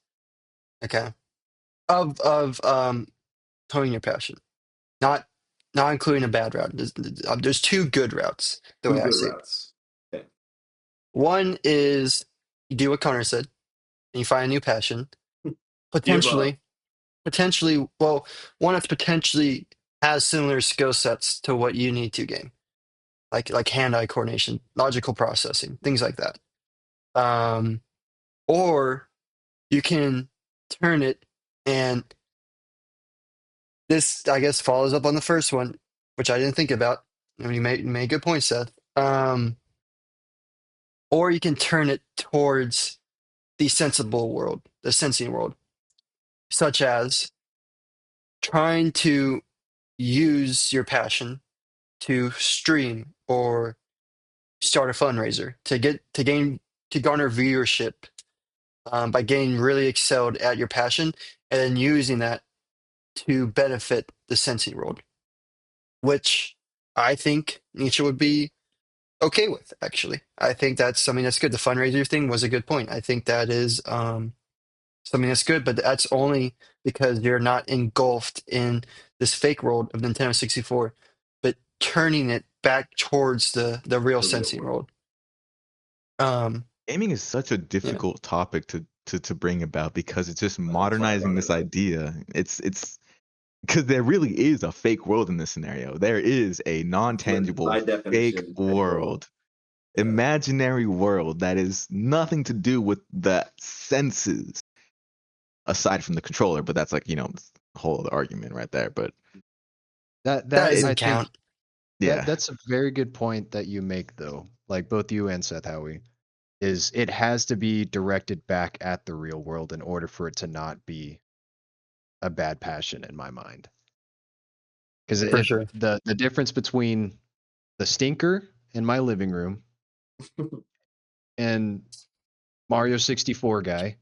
Okay. Of honing your passion. Not not including a bad route. There's two good routes, the Two way I good see it. routes. Okay. One is you do what Connor said, and you find a new passion. Give up. Potentially, well, one that's potentially has similar skill sets to what you need to game, like hand-eye coordination, logical processing, things like that. Um, or you can turn it, and this, I guess, follows up on the first one, which I didn't think about. I mean, you made a good point, Seth. Or you can turn it towards the sensible world, the sensing world, such as trying to use your passion to stream or start a fundraiser to garner viewership by getting really excelled at your passion and then using that to benefit the sensing world, which I think Nietzsche would be okay with. Actually, I think that's something that's good. The fundraiser thing was a good point. I think that is something that's good, but that's only because you're not engulfed in this fake world of Nintendo 64, but turning it back towards the real The real sensing world. world. Um, Gaming is such a yeah, difficult topic to bring about because it's just That's why I modernizing brought it this up. idea. It's because there really is a fake world in this scenario. There is a non-tangible By fake definition, fake world. world, Yeah. imaginary world that is nothing to do with the senses aside from the controller. But that's like a whole other argument right there. But That that that it, I doesn't think count. yeah, that's a very good point that you make though. Like both you and Seth Howie, is it has to be directed back at the real world in order for it to not be a bad passion in my mind. Because For if sure. the difference between the stinker in my living room and Mario 64 guy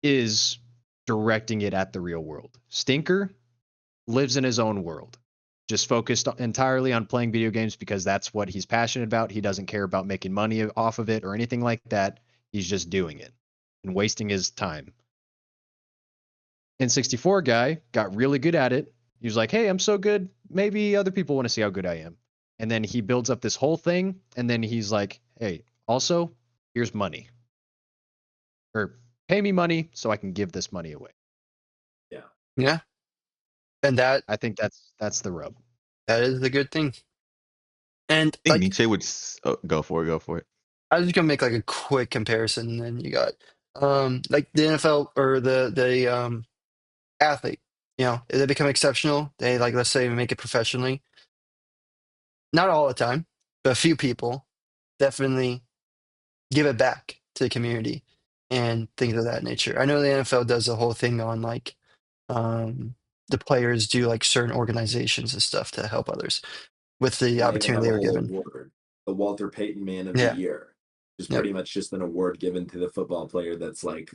is directing it at the real world. Stinker lives in his own world, just focused entirely on playing video games because that's what he's passionate about. He doesn't care about making money off of it or anything like that. He's just doing it and wasting his time. N64 guy got really good at it. He was like, hey, I'm so good. Maybe other people want to see how good I am. And then he builds up this whole thing. And then he's like, hey, also, here's money. Or pay me money so I can give this money away. Yeah. Yeah, and I think that's the rub. that is the good thing. And I think like, Nietzsche would go for it. Go for it. I was just gonna make like a quick comparison, and then you got Like the NFL or the athlete, they become exceptional. They like, let's say, make it professionally. Not all the time, but a few people definitely give it back to the community and things of that nature. I know the NFL does a whole thing on like um, the players do like certain organizations and stuff to help others with the And they even opportunity have they a were whole given. award, the Walter Payton Man of the Yeah. Year, which is Yep. pretty much just an award given to the football player that's like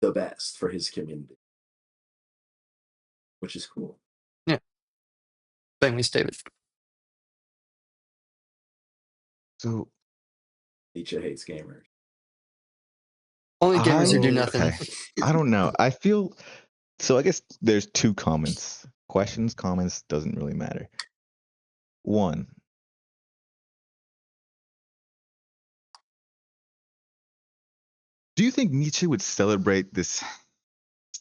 the best for his community, which is cool. Yeah. Thanks, David. So Nietzsche hates gamers. Only gamers who do I nothing. okay. I don't know. I feel so. I guess there's two comments. Questions, comments doesn't really matter. One, do you think Nietzsche would celebrate this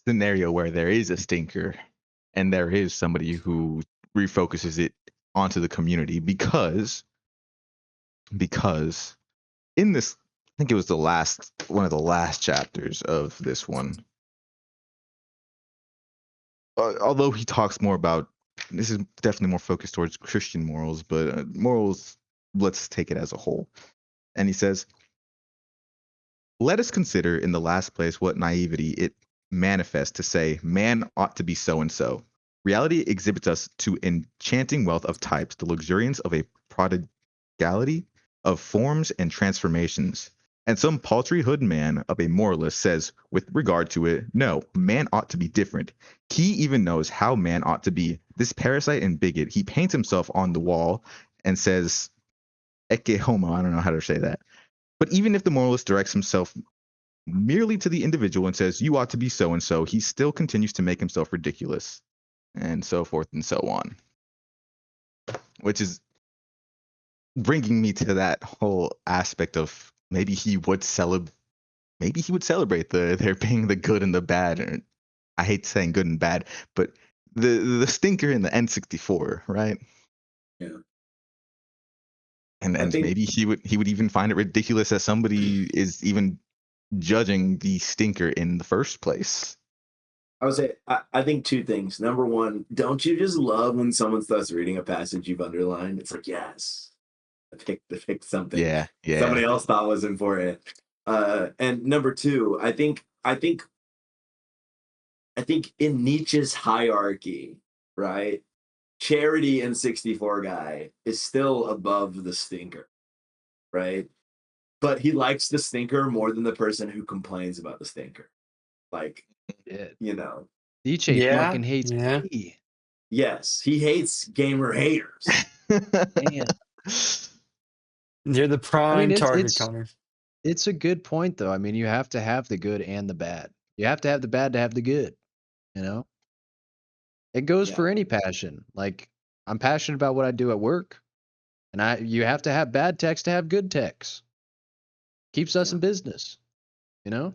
scenario where there is a stinker and there is somebody who refocuses it onto the community? Because in this, I think it was one of the last chapters of this one. Although he talks more about, this is definitely more focused towards Christian morals, but morals, let's take it as a whole. And he says, let us consider in the last place what naivety it manifests to say man ought to be so and so. Reality exhibits us to enchanting wealth of types, the luxuriance of a prodigality of forms and transformations. And some paltry hood man of a moralist says, with regard to it, no, man ought to be different. He even knows how man ought to be. This parasite and bigot, he paints himself on the wall and says, ecce homo, I don't know how to say that. But even if the moralist directs himself merely to the individual and says, you ought to be so and so, he still continues to make himself ridiculous, and so forth and so on. Which is bringing me to that whole aspect of maybe he would celebrate there being the good and the bad. Or, I hate saying good and bad, but the stinker in the N64, right? Yeah. I And think maybe he would even find it ridiculous that somebody is even judging the stinker in the first place. I would say I think two things. Number one, don't you just love when someone starts reading a passage you've underlined? It's like, yes, I picked something Yeah, somebody yeah. else thought was important. And number two, I think in Nietzsche's hierarchy, right? Charity and 64 guy is still above the stinker, right? But he likes the stinker more than the person who complains about the stinker. Like, Yeah. you know, Nietzsche Yeah. fucking hates Yeah. me. yes, he hates gamer haters. Man. You're the I mean, prime it's target, it's Connor. it's a good point though. I mean, you have to have the good and the bad. You have to have the bad to have the good, you know? It goes Yeah. for any passion. Like I'm passionate about what I do at work, and you have to have bad techs to have good techs. Keeps us Yeah. in business, you know?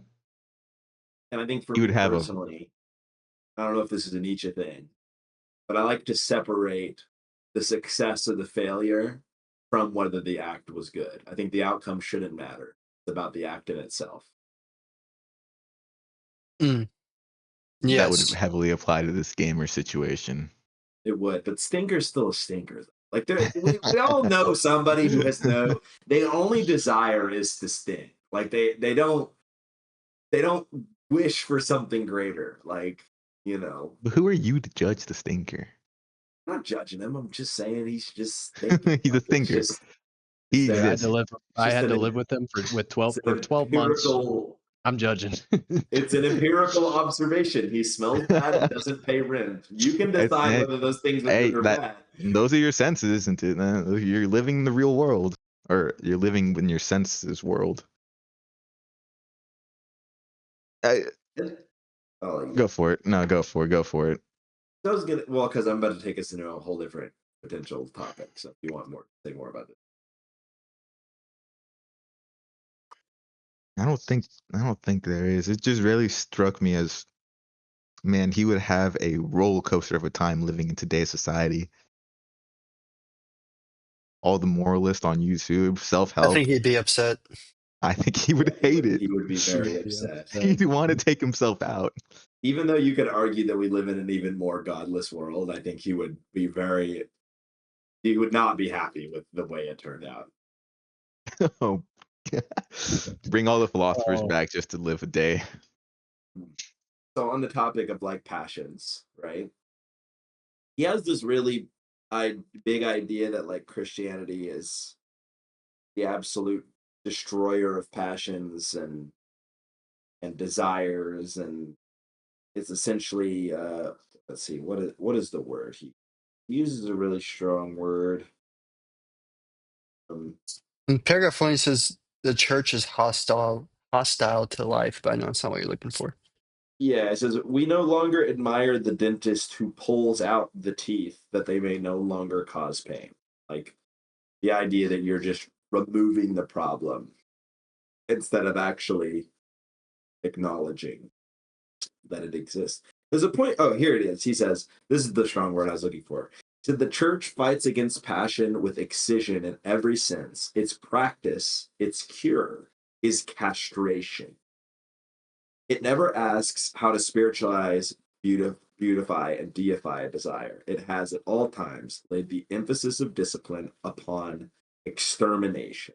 And I think for He would me have a personally, I don't know if this is a Nietzsche thing, but I like to separate the success or the failure from whether the act was good. I think the outcome shouldn't matter. It's about the act in itself. Mm. that would Yes. heavily apply to this gamer situation. It would, but stinker's still a stinker. Like we all know somebody who has their only desire is to stink. Like they don't wish for something greater. Like, But who are you to judge the stinker? I'm not judging him. I'm just saying he's just thinking. He's a Like it's stinker. just it's He there. I had to exists. live It's I just had to an live with them for it's 12 an for 12 months. empirical I'm judging. it's an empirical observation. He smells bad and doesn't pay rent. You can decide Hey, whether those things are hey, good or that bad. those are your senses, isn't it? You're living in the real world, or you're living in your senses world. I, Oh, yeah. go for it. No, go for it. Go for it. So I was gonna well, because I'm about to take us into a whole different potential topic. So if you want more, say more about it. I don't think there is. It just really struck me as, man, he would have a roller coaster of a time living in today's society. All the moralists on YouTube, self I help. think he'd be upset. I think he would hate it. He would be very He'd be upset. upset. He'd want to take himself out. Even though you could argue that we live in an even more godless world, I think he would not be happy with the way it turned out. Oh, bring all the philosophers Oh. back just to live a day. So on the topic of like passions, right? He has this really big idea that like Christianity is the absolute destroyer of passions and desires, and it's essentially let's see, what is the word he uses? A really strong word. In paragraph 1, it says the church is hostile to life, but I know it's not what you're looking for. Yeah, it says we no longer admire the dentist who pulls out the teeth that they may no longer cause pain. Like the idea that you're just removing the problem instead of actually acknowledging that it exists. There's a point. Oh, here it is. He says, this is the strong word I was looking for. He said, the church fights against passion with excision in every sense. Its practice, its cure, is castration. It never asks how to spiritualize, beautify, and deify a desire. It has at all times laid the emphasis of discipline upon extermination.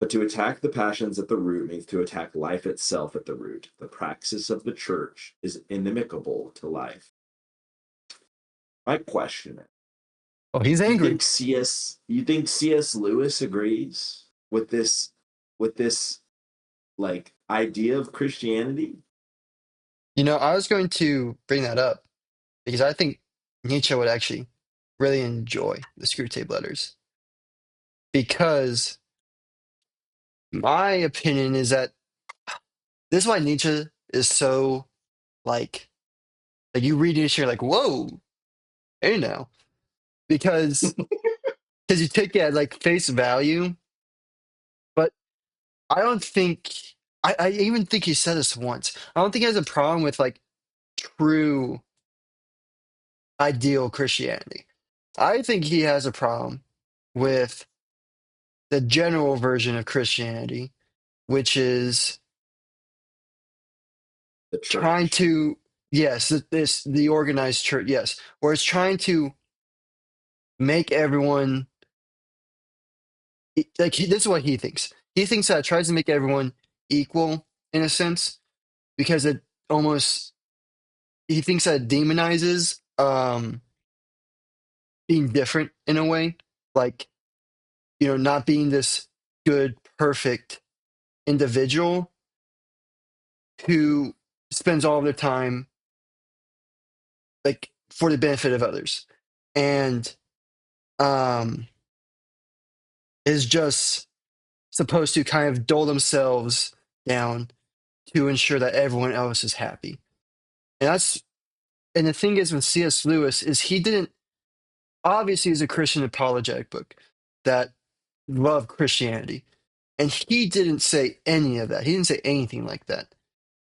But to attack the passions at the root means to attack life itself at the root. The praxis of the church is inimical to life. My question is, Oh, he's angry. you think C.S. Lewis agrees with this like idea of Christianity? You know, I was going to bring that up because I think Nietzsche would actually really enjoy the Screwtape Letters. Because my opinion is that this is why Nietzsche is so like you read Nietzsche, you're like, whoa, hey now. Because you take it at like face value, but I don't think I even think he said this once. I don't think he has a problem with like true ideal Christianity. I think he has a problem with the general version of Christianity, which is The trying church. to, yes, the organized church, yes, or it's trying to make everyone like this is what he thinks. He thinks that it tries to make everyone equal in a sense because it almost he thinks that it demonizes being different in a way, like not being this good, perfect individual who spends all of their time like for the benefit of others and um is just supposed to kind of dole themselves down to ensure that everyone else is happy. And the thing is with C.S. Lewis is he didn't obviously is a Christian apologetic book that loved Christianity. And he didn't say any of that. He didn't say anything like that.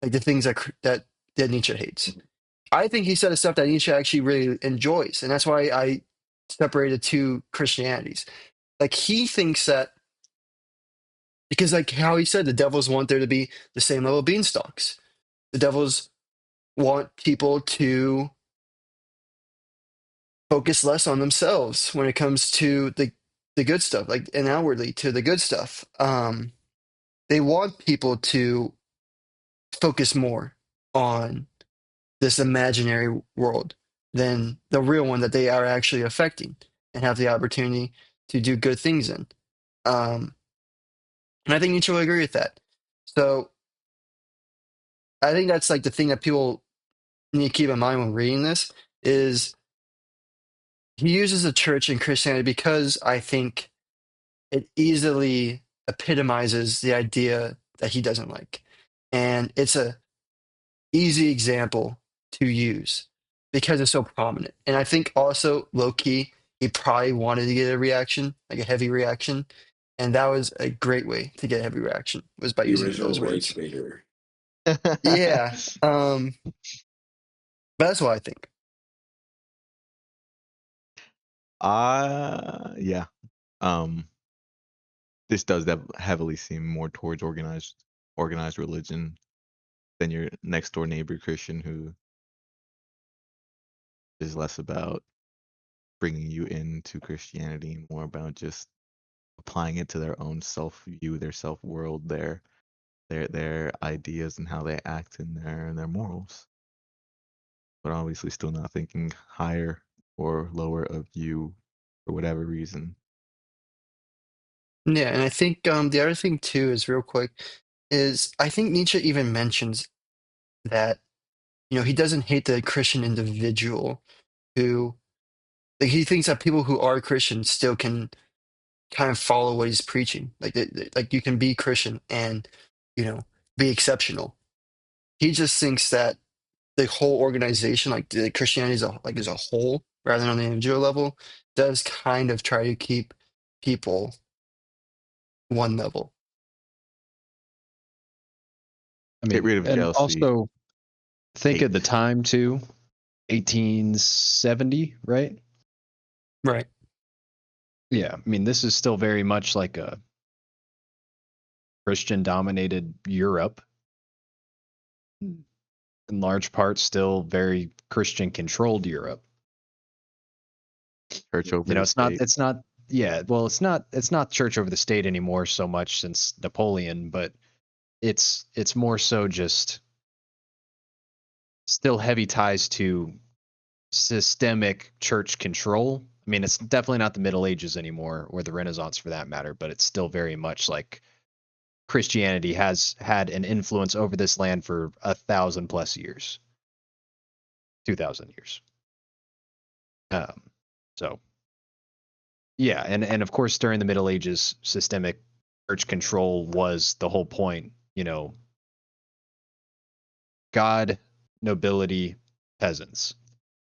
Like the things that Nietzsche hates. I think he said the stuff that Nietzsche actually really enjoys. And that's why I separated two Christianities. Like he thinks that because like how he said the devils want there to be the same level of beanstalks. The devils want people to focus less on themselves when it comes to the good stuff, like and outwardly to the good stuff. They want people to focus more on this imaginary world than the real one that they are actually affecting and have the opportunity to do good things in. Um, and I think Nietzsche will agree with that. So I think that's like the thing that people need to keep in mind when reading this is he uses the church and Christianity because I think it easily epitomizes the idea that he doesn't like. And it's a easy example to use because it's so prominent. And I think also low key, he probably wanted to get a reaction, like a heavy reaction. And that was a great way to get a heavy reaction was by The using original those rage words. baiter. Yeah. But that's what I think. Yeah. Um, this does heavily seem more towards organized religion than your next door neighbor Christian, who is less about bringing you into Christianity and more about just applying it to their own self view, their self world, their ideas and how they act in their morals. But obviously still not thinking higher or lower of you for whatever reason. Yeah, and I think the other thing too is real quick is I think Nietzsche even mentions that he doesn't hate the Christian individual who like he thinks that people who are Christian still can kind of follow what he's preaching. Like you can be Christian and you know be exceptional. He just thinks that the whole organization, like the Christianity as a whole, rather than on the individual level, does kind of try to keep people one level. I Get mean, rid of and jealousy, also think at hate. the time too, 1870, right? Right. Yeah, I mean, this is still very much like a Christian dominated Europe, in large part still very Christian controlled Europe. Church over You know, the state. yeah, well, it's not church over the state anymore so much since Napoleon, but it's more so just still heavy ties to systemic church control. I mean, it's definitely not the Middle Ages anymore or the Renaissance for that matter, but it's still very much like Christianity has had an influence over this land for 1,000+ years, 2,000 years. Um, so yeah, and of course during the Middle Ages, systemic church control was the whole point. You know, God, nobility, peasants.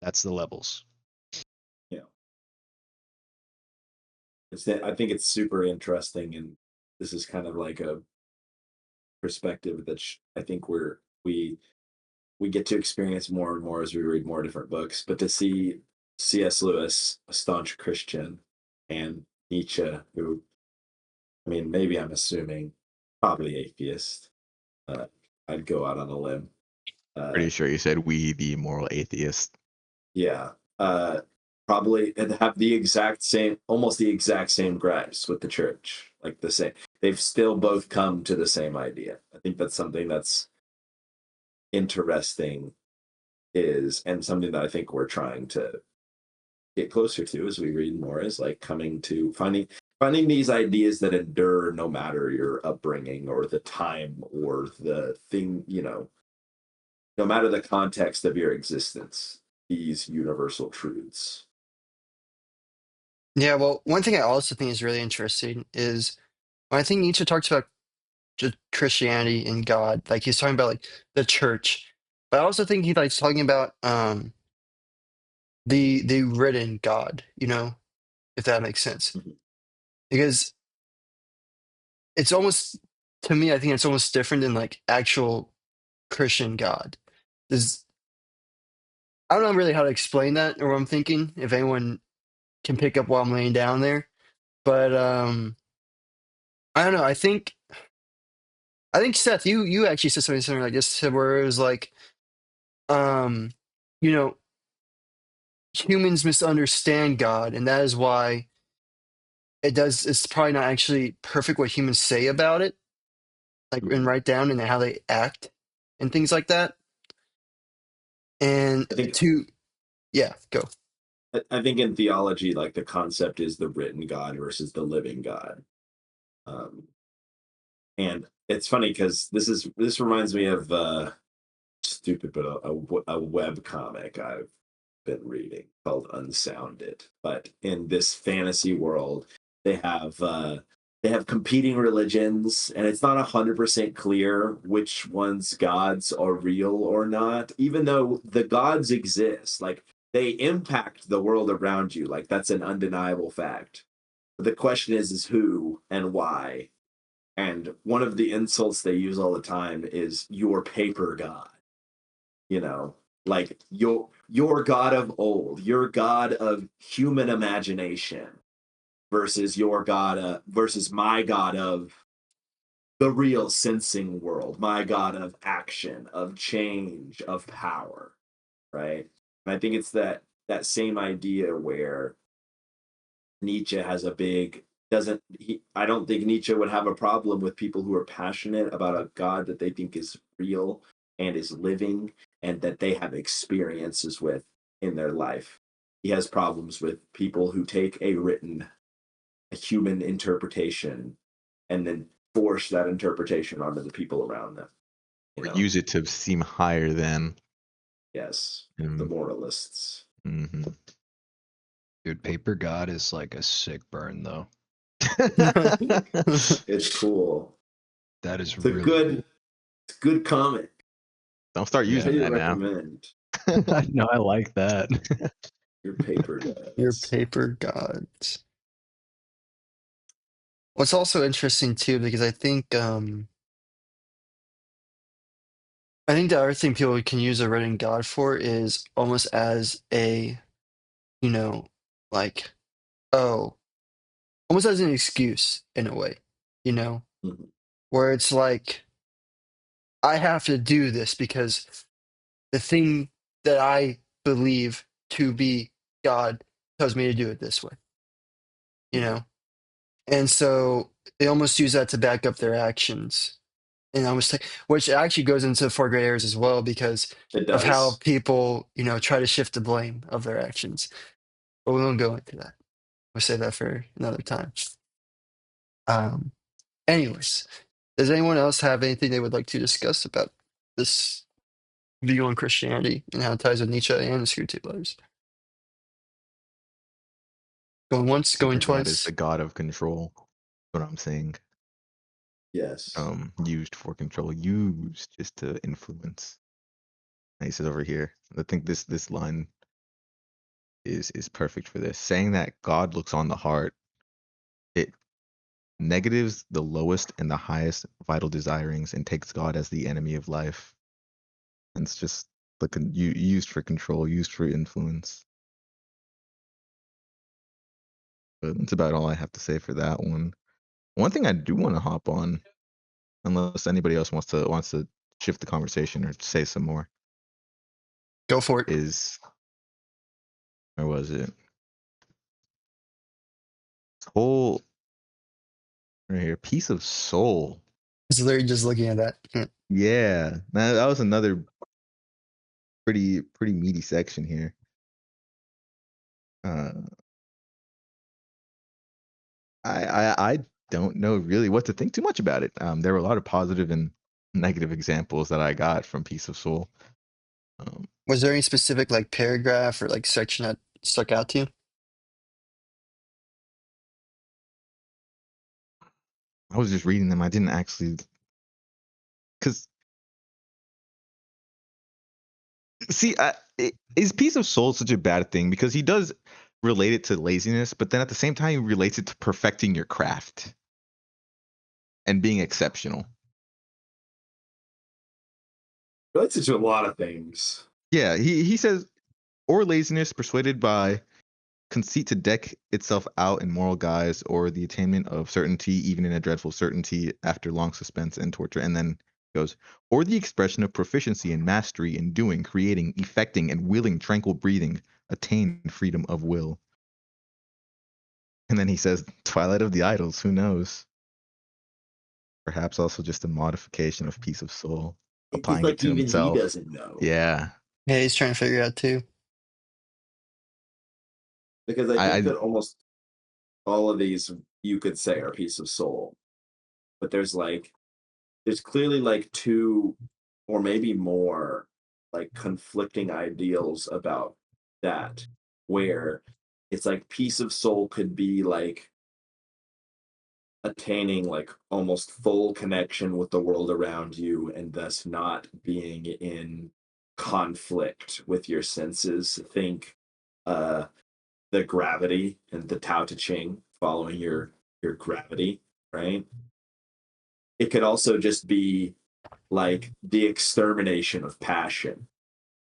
That's the levels. Yeah. I think it's super interesting, and this is kind of like a perspective that I think we get to experience more and more as we read more different books. But to see C.S. Lewis, a staunch Christian, and Nietzsche, who, I mean, maybe I'm assuming, probably atheist. Uh, I'd go out on a limb. Pretty sure you said we, the moral atheist. Yeah. Uh, Probably and have the exact same, almost the exact same gripes with the church. Like the same. They've still both come to the same idea. I think that's something that's interesting and something that I think we're trying to get closer to as we read more is like coming to finding these ideas that endure no matter your upbringing or the time or the thing, no matter the context of your existence, these universal truths. Yeah, well, one thing I also think is really interesting is when I think Nietzsche talks about just Christianity and God, like he's talking about like the church, but I also think he likes talking about the written God, if that makes sense. Mhm. Because it's almost to me, I think it's almost different than like actual Christian God. There's I don't know really how to explain that or what I'm thinking, if anyone can pick up while I'm laying down there. But I don't know. I think Seth, you actually said something similar like this where it was like, um, you know, humans misunderstand God, and that is why it's probably not actually perfect what humans say about it, like and Mhm. write down and how they act and things like that. And I think yeah, go. I think in theology, like the concept is the written God versus the living God. Um, and it's funny because this reminds me of stupid, but a web comic I've been reading called Unsounded. But in this fantasy world, they have uh, they have competing religions, and it's not 100% clear which ones gods are real or not. Even though the gods exist, like they impact the world around you, like that's an undeniable fact. But the question is who and why. And one of the insults they use all the time is your paper god, you know, like your god of old, your god of human imagination versus your God, versus my God of the real sensing world, my God of action, of change, of power, right? And I think it's that same idea where Nietzsche has a big doesn't he I don't think Nietzsche would have a problem with people who are passionate about a God that they think is real and is living and that they have experiences with in their life. He has problems with people who take a human interpretation and then force that interpretation onto the people around them. You Or know? use it to seem higher than. Yes. The moralists. Mm-hmm. Dude, Paper God is like a sick burn though. It's cool. That is It's a really good it's a good comic. Don't start Yeah. using I that now. recommend I know I like that. your paper Your guys. paper gods. What's also interesting too, because I think the other thing people can use a written god for is almost as a, you know, like, oh, almost as an excuse in a way, you know, Mhm. where it's like, I have to do this because the thing that I believe to be God tells me to do it this way, you know? And so they almost use that to back up their actions. And almost like, which actually goes into four gray areas as well because It of how does. people, try to shift the blame of their actions. But we won't go into that. We'll save that for another time. Um, anyways, does anyone else have anything they would like to discuss about this view on Christianity and how it ties with Nietzsche and the Screwtape Letters? Going once, going Paper God is the twice. god of control. What I'm saying. Yes. Used for control, used just to influence. And he says over here. I think this line is perfect for this. Saying that God looks on the heart, it negatives the lowest and the highest vital desirings and takes God as the enemy of life. And it's just like used for control, used for influence. But that's about all I have to say for that one. One thing I do want to hop on, unless anybody else wants to shift the conversation or say some more, Go for it. is where was it? This whole right here, piece of soul. It's literally just looking at that. Yeah, that was another pretty meaty section here. Uh, I don't know really what to think too much about it. There were a lot of positive and negative examples that I got from Piece of Soul. Was there any specific like paragraph or like section that stuck out to you? I was just reading them. I didn't actually, because see, is Piece of Soul such a bad thing? Because he does relate it to laziness, but then at the same time, he relates it to perfecting your craft and being exceptional. Relates it to a lot of things. Yeah, he says, or laziness persuaded by conceit to deck itself out in moral guise, or the attainment of certainty, even in a dreadful certainty after long suspense and torture. And then goes, or the expression of proficiency and mastery in doing, creating, effecting, and willing tranquil breathing, attain freedom of will. And then he says, Twilight of the Idols, who knows? Perhaps also just a modification of Piece of Soul, It's applying it like to even he himself. doesn't know. Yeah. Yeah, he's trying to figure it out too. Because I think I that almost all of these you could say are piece of soul. But there's clearly like two or maybe more like conflicting ideals about that where it's like piece of soul could be like attaining like almost full connection with the world around you and thus not being in conflict with your senses. Think uh the gravity and the Tao Te Ching, following your gravity, right? It could also just be like the extermination of passion,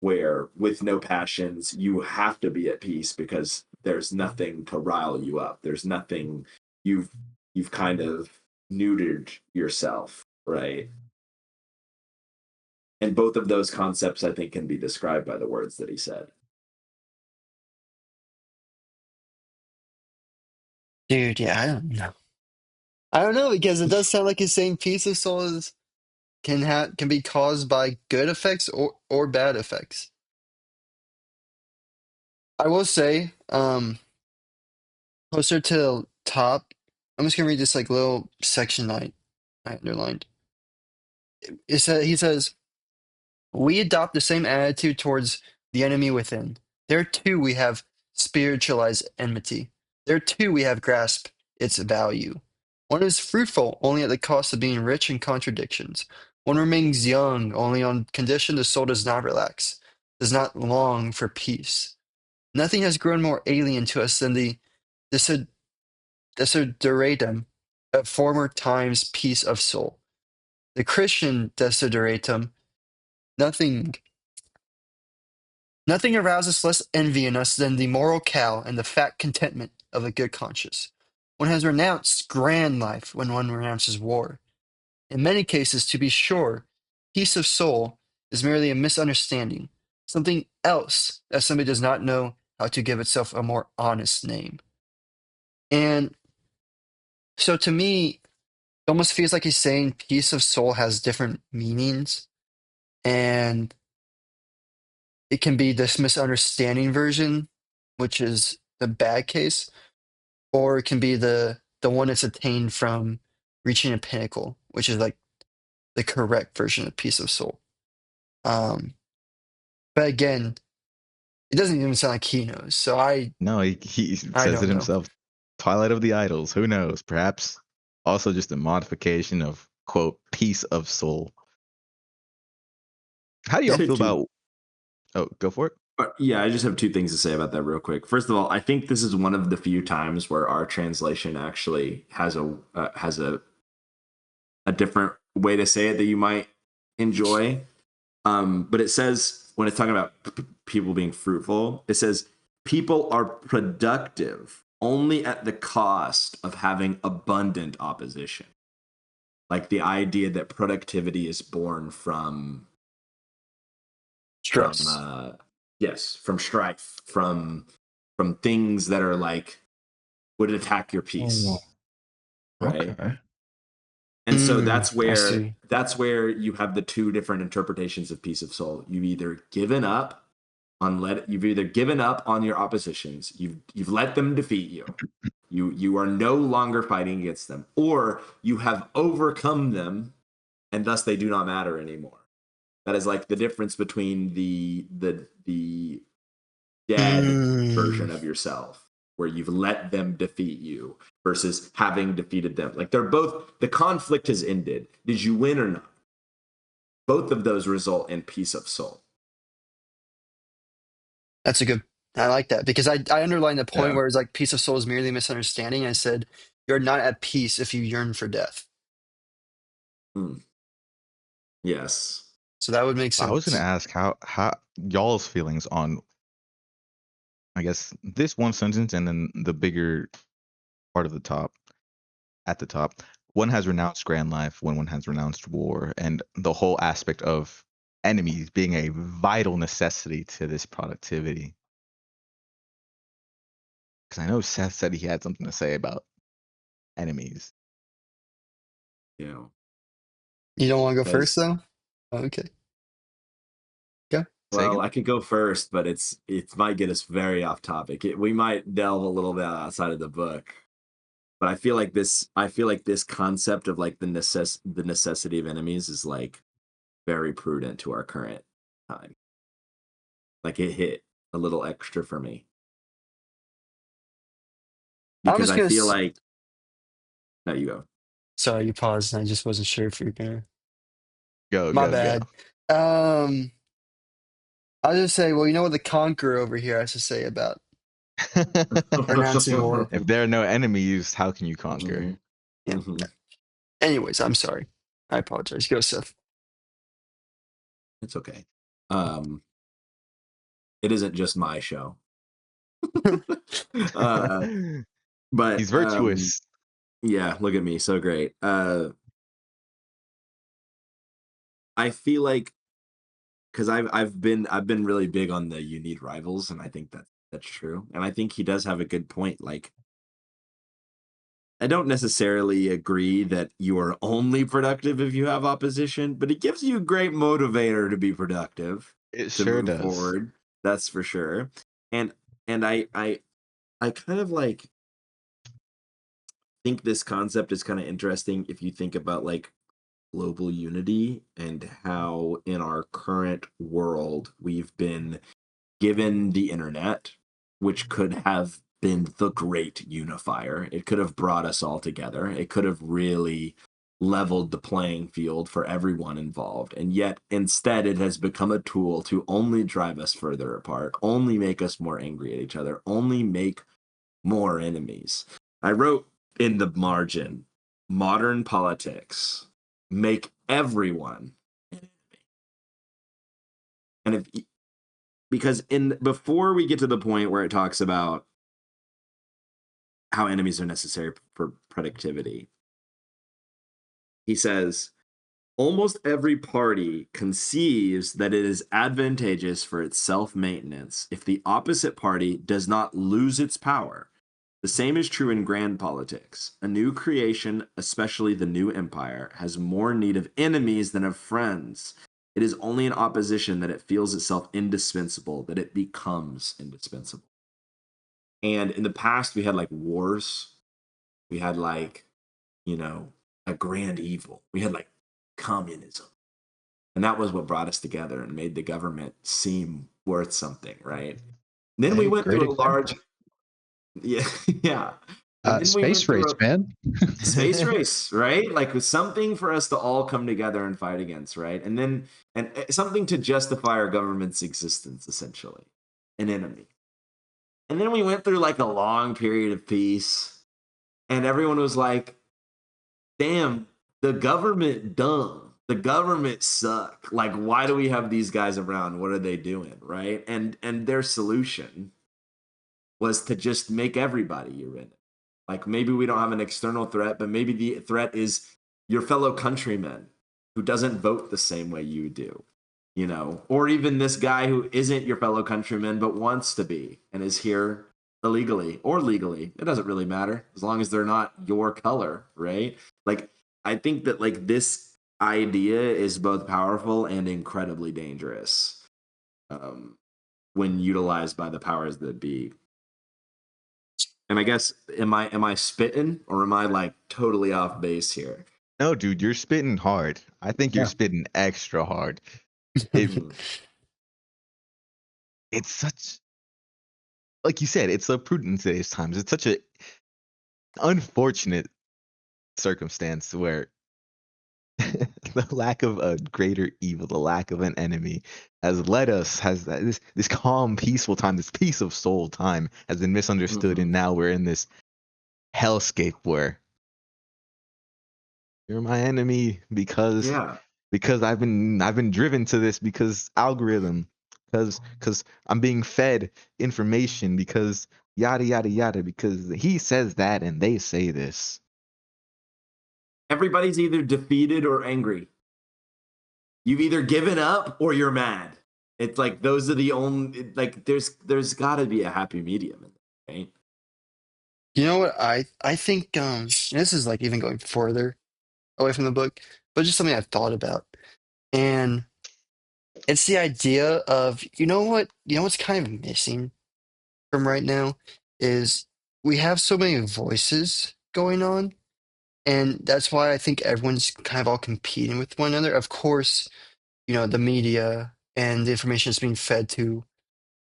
where with no passions you have to be at peace because there's nothing to rile you up. There's nothing you've kind of neutered yourself, right? And both of those concepts, I think, can be described by the words that he said. Dude, yeah, I don't know. I don't know because it does sound like he's saying peace of soul can be caused by good effects or bad effects. I will say, closer to the top, I'm just gonna read this like little section I underlined. He says, we adopt the same attitude towards the enemy within. There too we have spiritualized enmity. There too we have grasped its value. One is fruitful only at the cost of being rich in contradictions. One remains young only on condition the soul does not relax, does not long for peace. Nothing has grown more alien to us than the desideratum of former times peace of soul. The Christian desideratum, nothing Nothing arouses less envy in us than the moral cow and the fat contentment of a good conscience. One has renounced grand life when one renounces war. In many cases, to be sure, peace of soul is merely a misunderstanding, something else that somebody does not know how to give itself a more honest name. And so to me, it almost feels like he's saying peace of soul has different meanings, and it can be this misunderstanding version, which is the bad case, or it can be the one that's attained from reaching a pinnacle, which is like the correct version of peace of soul. Um, but again, it doesn't even sound like he knows. So No, he I says it don't know. himself. Twilight of the Idols. Who knows? Perhaps also just a modification of quote peace of soul. How do y'all Yeah. feel about? Oh, go for it. Yeah, I just have two things to say about that real quick. First of all, I think this is one of the few times where our translation actually has a different way to say it that you might enjoy. But it says when it's talking about people being fruitful, it says people are productive only at the cost of having abundant opposition. Like the idea that productivity is born from Stress. yes, from strife, from things that are like would attack your Oh, peace, right? okay. And so that's I where see. you have the two different interpretations of peace of soul. You've either given up on your oppositions, you've let them defeat you. You are no longer fighting against them, or you have overcome them and thus they do not matter anymore. That is like the difference between the dead version Mm, of yourself where you've let them defeat you versus having defeated them. Like they're both, the conflict has ended. Did you win or not? Both of those result in peace of soul. that's a good. I like that because I underlined the point Yeah. where it's like peace of soul is merely misunderstanding. I said you're not at peace if you yearn for death. Hmm. Yes. So that would make I was gonna sense. ask how y'all's feelings on, I guess, this one sentence and then the bigger part of the top at the top. One has renounced grand life when one has renounced war, and the whole aspect of enemies being a vital necessity to this productivity. Because I know Seth said he had something to say about enemies. You know, You don't want to go first because though? Okay. Go. Say well, again? I could go first, but it might get us very off topic. We might delve a little bit outside of the book. But I feel like this concept of like the necessity of enemies is like very prudent to our current time. Like it hit a little extra for me I'm because just I gonna. feel like no, you go. Sorry, you paused, and I just wasn't sure if you're gonna. Go, My go, go. bad. Um, I'll just say, well, you know what the conqueror over here has to say about renouncing war. If there are no enemies, how can you conquer? Mhm, Yeah. mhm. Anyways, I'm sorry. I apologize. Go, Seth. It's okay. Um, it isn't just my show. uh, but He's virtuous. yeah, look at me, so great. I feel like because I've been really big on the you need rivals, and I think that's true. And I think he does have a good point. Like, I don't necessarily agree that you are only productive if you have opposition, but it gives you a great motivator to be productive, It to sure move does. forward. That's for sure. And I kind of like think this concept is kind of interesting if you think about like global unity and how in our current world we've been given the internet, which could have been the great unifier. It could have brought us all together. It could have really leveled the playing field for everyone involved. And yet, instead, it has become a tool to only drive us further apart, only make us more angry at each other, only make more enemies. I wrote in the margin, modern politics make everyone an enemy. And if because in before we get to the point where it talks about how enemies are necessary for productivity, he says almost every party conceives that it is advantageous for its self-maintenance if the opposite party does not lose its power. The same is true in grand politics. A new creation, especially the new empire, has more need of enemies than of friends. It is only in opposition that it feels itself indispensable, that it becomes indispensable. And in the past, we had like wars. We had like, you know, a grand evil. We had like communism. And that was what brought us together and made the government seem worth something, right? Then we Hey, went great through a example. large, yeah, yeah. And then we Space went through race, a man. space race, right? Like with something for us to all come together and fight against, right? And then, and something to justify our government's existence, essentially, an enemy. And then we went through like a long period of peace, and everyone was like, damn, the government dumb. The government suck. Like, why do we have these guys around? What are they doing? Right. And their solution was to just make everybody your enemy. Like maybe we don't have an external threat, but maybe the threat is your fellow countrymen who doesn't vote the same way you do, you know, or even this guy who isn't your fellow countryman but wants to be and is here illegally or legally. It doesn't really matter as long as they're not your color, right? Like I think that like this idea is both powerful and incredibly dangerous um, when utilized by the powers that be. And I guess am I spitting or am I like totally off base here? No, dude, you're spitting hard. I think you're Yeah. spitting extra hard. It Hmm. it's such like you said, it's so prudent in today's times. It's such a unfortunate circumstance where the lack of a greater evil, the lack of an enemy, has led us has this calm, peaceful time, this peace of soul time has been misunderstood, Hmm. and now we're in this hellscape where you're my enemy Yeah. because I've been driven to this because algorithm, because I'm being fed information because yada yada yada because he says that and they say this. Everybody's either defeated or angry. You've either given up or you're mad. It's like those are the only like there's got to be a happy medium in there, right? You know what I think and this is like even going further away from the book, but just something I've thought about. And it's the idea of you know what's kind of missing from right now is we have so many voices going on, and that's why I think everyone's kind of all competing with one another. Of course, the media and the information that's being fed to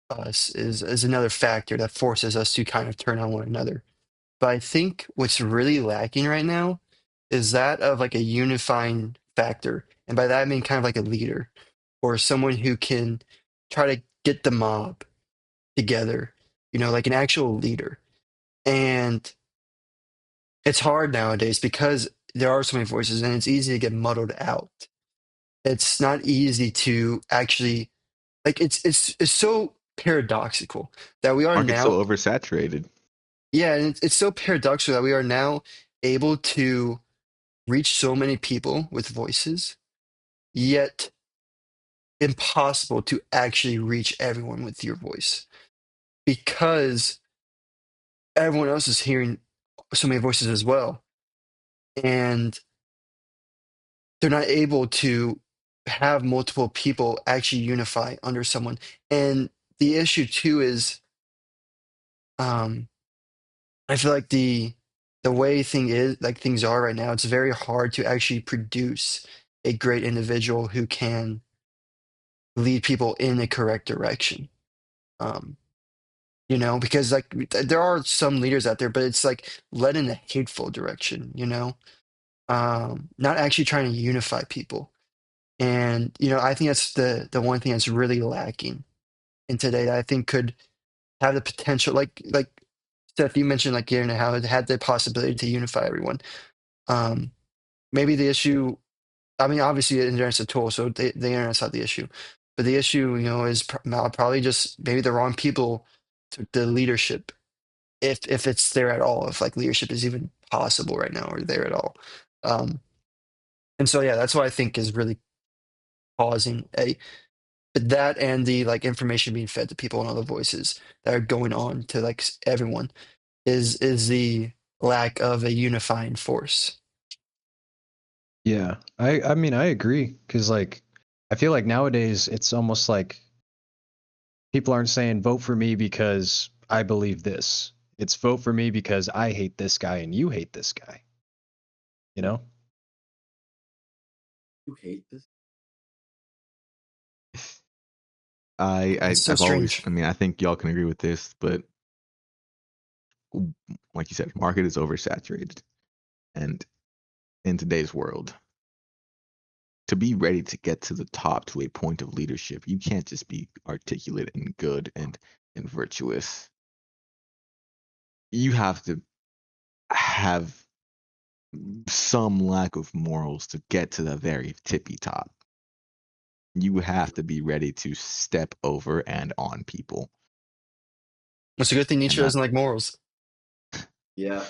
us is another factor that forces us to kind of turn on one another. But I think what's really lacking right now is that of like a unifying factor. And by that I mean kind of like a leader or someone who can try to get the mob together, like an actual leader. And it's hard nowadays because there are so many voices and it's easy to get muddled out. It's not easy to actually like it's so paradoxical that we are Market's now, so oversaturated. yeah, and it's so paradoxical that we are now able to reach so many people with voices, yet impossible to actually reach everyone with your voice because everyone else is hearing so many voices as well. And they're not able to have multiple people actually unify under someone. And the issue too is um I feel like the way things are right now, it's very hard to actually produce a great individual who can lead people in a correct direction. Um, because like there are some leaders out there, but it's like led in a hateful direction, not actually trying to unify people. And I think that's the one thing that's really lacking in today that I think could have the potential, like Steph, you mentioned like how it had the possibility to unify everyone. Um, Maybe the issue, I mean, obviously the internet's a tool, so the internet's not the issue. But the issue, is probably just maybe the wrong people took the leadership, if it's there at all, if like leadership is even possible right now or there at all. Um, and so yeah, that's what I think is really causing that and the like information being fed to people and all the voices that are going on to like everyone is the lack of a unifying force. Yeah, I mean I agree because like I feel like nowadays it's almost like people aren't saying vote for me because I believe this. It's vote for me because I hate this guy and you hate this guy. You know? You hate this? It's so I've always, strange. I mean, I think y'all can agree with this, but like you said, market is oversaturated. And in today's world, to be ready to get to the top to a point of leadership, you can't just be articulate and good and virtuous. You have to have some lack of morals to get to the very tippy top. You have to be ready to step over and on people. It's a good thing And Nietzsche that doesn't like morals. Yeah.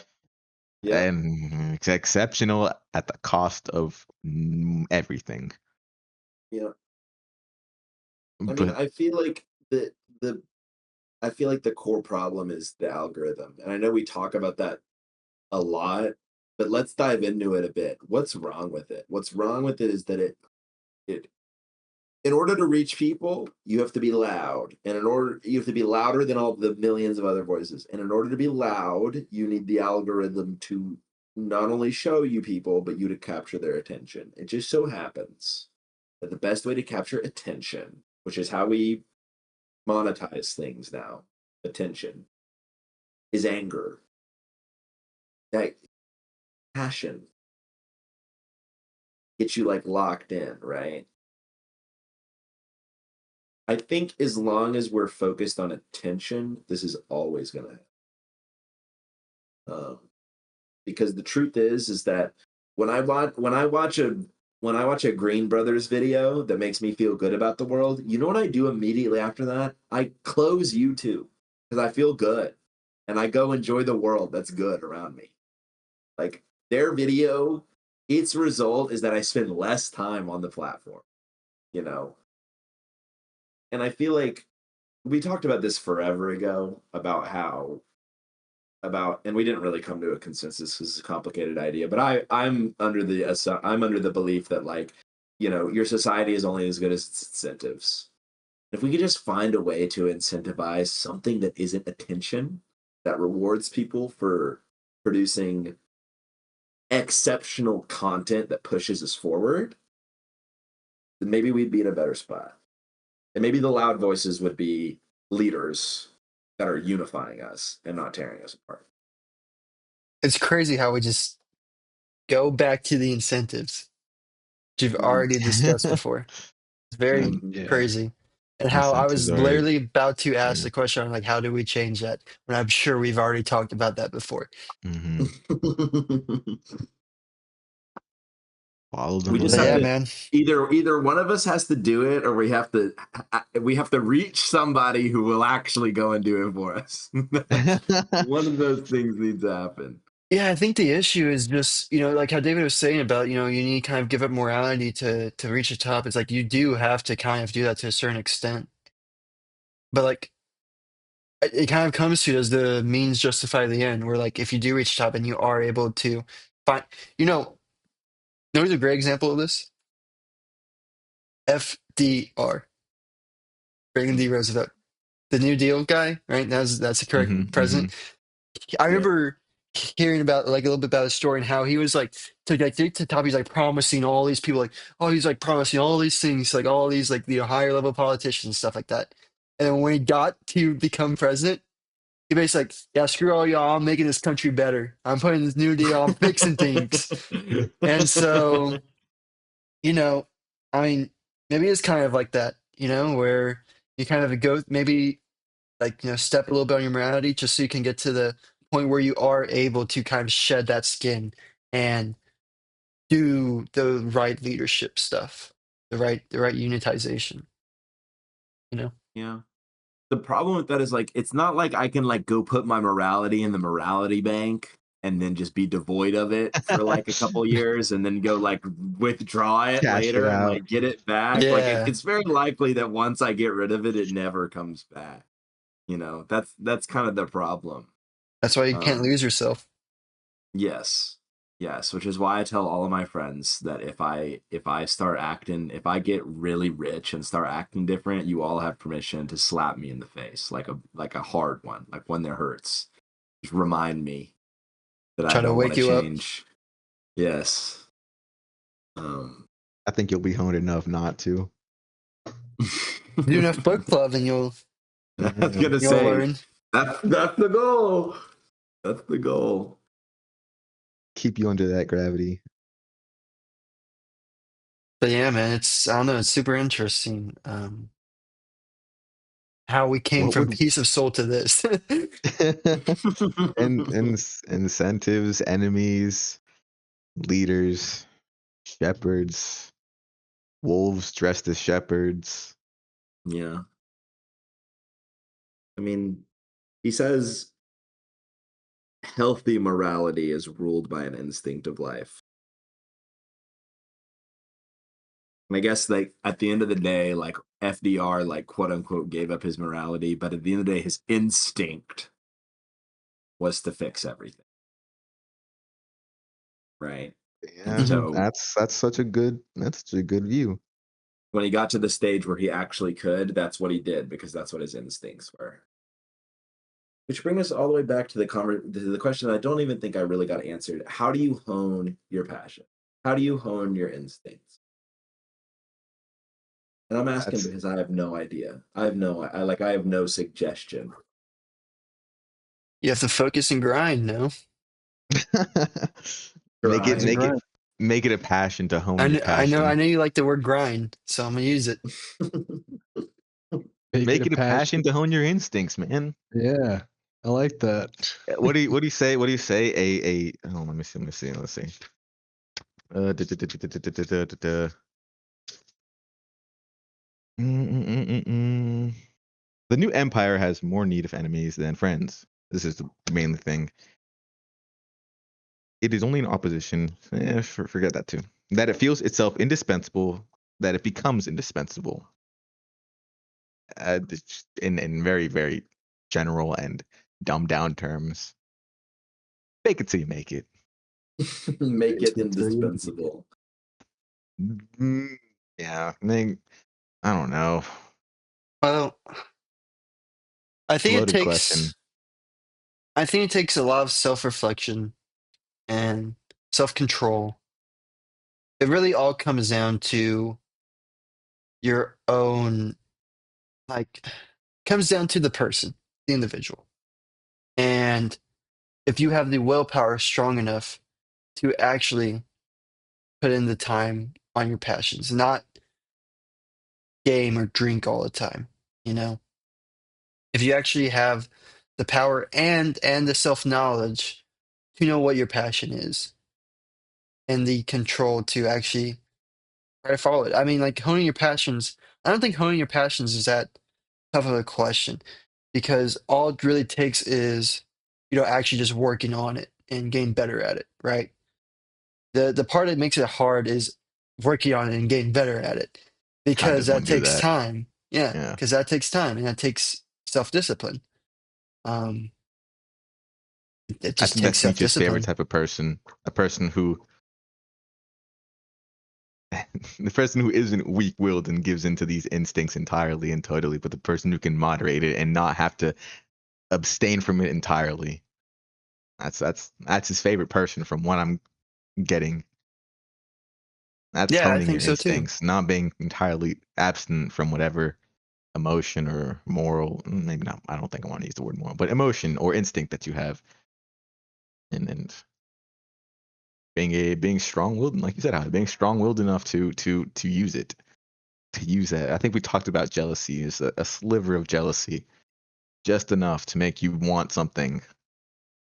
Yeah. and it's exceptional at the cost of everything. Yeah. I mean, But I feel like the I feel like the core problem is the algorithm. And I know we talk about that a lot, but let's dive into it a bit. What's wrong with it? What's wrong with it is that it in order to reach people, you have to be loud. And in order you have to be louder than all the millions of other voices. And in order to be loud, you need the algorithm to not only show you people, but you to capture their attention. It just so happens that the best way to capture attention, which is how we monetize things now, attention, is anger. That passion gets you like locked in, right? I think as long as we're focused on attention, this is always going to happen. Because the truth is that when I watch a Green Brothers video that makes me feel good about the world, you know what I do immediately after that? I close YouTube because I feel good, and I go enjoy the world that's good around me. Like their video, its result is that I spend less time on the platform, you know. And I feel like we talked about this forever ago about how about and we didn't really come to a consensus because it's a complicated idea, but I'm under the belief that like, your society is only as good as its incentives. If we could just find a way to incentivize something that isn't attention, that rewards people for producing exceptional content that pushes us forward, then maybe we'd be in a better spot. And maybe the loud voices would be leaders that are unifying us and not tearing us apart. It's crazy how we just go back to the incentives, which you've already discussed before. It's very and Mm-hmm. Yeah. crazy. And how I incentives was are literally about to ask yeah. the question, like, how do we change that? When I'm sure we've already talked about that before. hmm Follow the We just But have yeah, to money. man. either one of us has to do it, or we have to reach somebody who will actually go and do it for us. One of those things needs to happen. Yeah, I think the issue is just, like how David was saying about, you need to kind of give up morality to reach the top. It's like you do have to kind of do that to a certain extent. But like it kind of comes to, does the means justify the end? Where like if you do reach the top and you are able to find, who's a great example of this? FDR, Franklin D. Roosevelt, the New Deal guy, right? That's the correct Hmm. president. Hmm. I Yep. remember hearing about like a little bit about his story and how he was like to get to the top. He's like promising all these people, like, oh, he's like promising all these things, like all these like the higher level politicians and stuff like that. And then when he got to become president, he basically like, yeah, screw all y'all. I'm making this country better. I'm putting this New Deal. I'm fixing things. And so, you know, I mean, maybe it's kind of like that, where you kind of go maybe like step a little bit on your morality just so you can get to the point where you are able to kind of shed that skin and do the right leadership stuff, the right unitization, you know. Yeah. The problem with that is like it's not like I can like go put my morality in the morality bank and then just be devoid of it for like a couple years and then go like withdraw it Cash it later and out. like get it back. Like Yeah, it's very likely that once I get rid of it, it never comes back. That's kind of the problem. that's why you can't Um, lose yourself. yes. Yes, which is why I tell all of my friends that if I get really rich and start acting different, you all have permission to slap me in the face like a hard one, like one that hurts. Just remind me that I Try to don't want wake to you up. change. Yes. Um I think you'll be honed enough not to. Do enough book club and you'll I was Yeah. gonna you'll say learn. that's the goal. That's the goal. Keep you under that gravity. But yeah, man, I don't know, it's super interesting. How we came What from would Piece of Soul to this. and incentives, enemies, leaders, shepherds, wolves dressed as shepherds. Yeah. I mean, he says healthy morality is ruled by an instinct of life. And I guess like at the end of the day, like FDR, like quote unquote, gave up his morality, but at the end of the day, his instinct was to fix everything, right? And Yeah, Mhm. so that's such a good view. when he got to the stage where he actually could, that's what he did because that's what his instincts were. Which brings us all the way back to the question I don't even think I really got answered. How do you hone your passion? How do you hone your instincts? And I'm asking That's because I have no idea. I have no suggestion. You have to focus and grind, no? make it It's a Grind. make it grind. make it a passion to hone I your know, I know, I passion. know you like the word grind, so I'm gonna use it. Make it Make a it a passion passion. to hone your instincts, man. Yeah, I like that. What do you say? What do you say? Oh, let me see. Da. Mm. The new empire has more need of enemies than friends. This is the main thing. It is only in opposition. Forget that too. That it feels itself indispensable. That it becomes indispensable. In very very general and dumbed down terms. Fake it till you make it. Make it Until you make it. indispensable. Mm, yeah, I don't know. Well, I think it Loaded question. takes, I think it takes a lot of self-reflection and self-control. It really all comes down to your own, like, comes down to the person, the individual. And if you have the willpower strong enough to actually put in the time on your passions, not game or drink all the time, you know? If you actually have the power and the self-knowledge to know what your passion is, and the control to actually try to follow it. I mean, like honing your passions. I don't think honing your passions is that tough of a question because all it really takes is, actually just working on it and getting better at it, right? The part that makes it hard is working on it and getting better at it Kind of because just that want to do takes that. time. Yeah, Yeah. because that takes time and that takes self-discipline. Um, it I just think takes that's Nietzsche's favorite self-discipline. type of person. A person who the person who isn't weak-willed and gives into these instincts entirely and totally, but the person who can moderate it and not have to abstain from it entirely. That's his favorite person from what I'm getting. That's Yeah, I honing your think so too. instincts, not being entirely abstinent from whatever emotion or moral, maybe not. I don't think I want to use the word moral, but emotion or instinct that you have, and being strong-willed, and like you said, being strong-willed enough to use it, to use that. I think we talked about jealousy is a sliver of jealousy, just enough to make you want something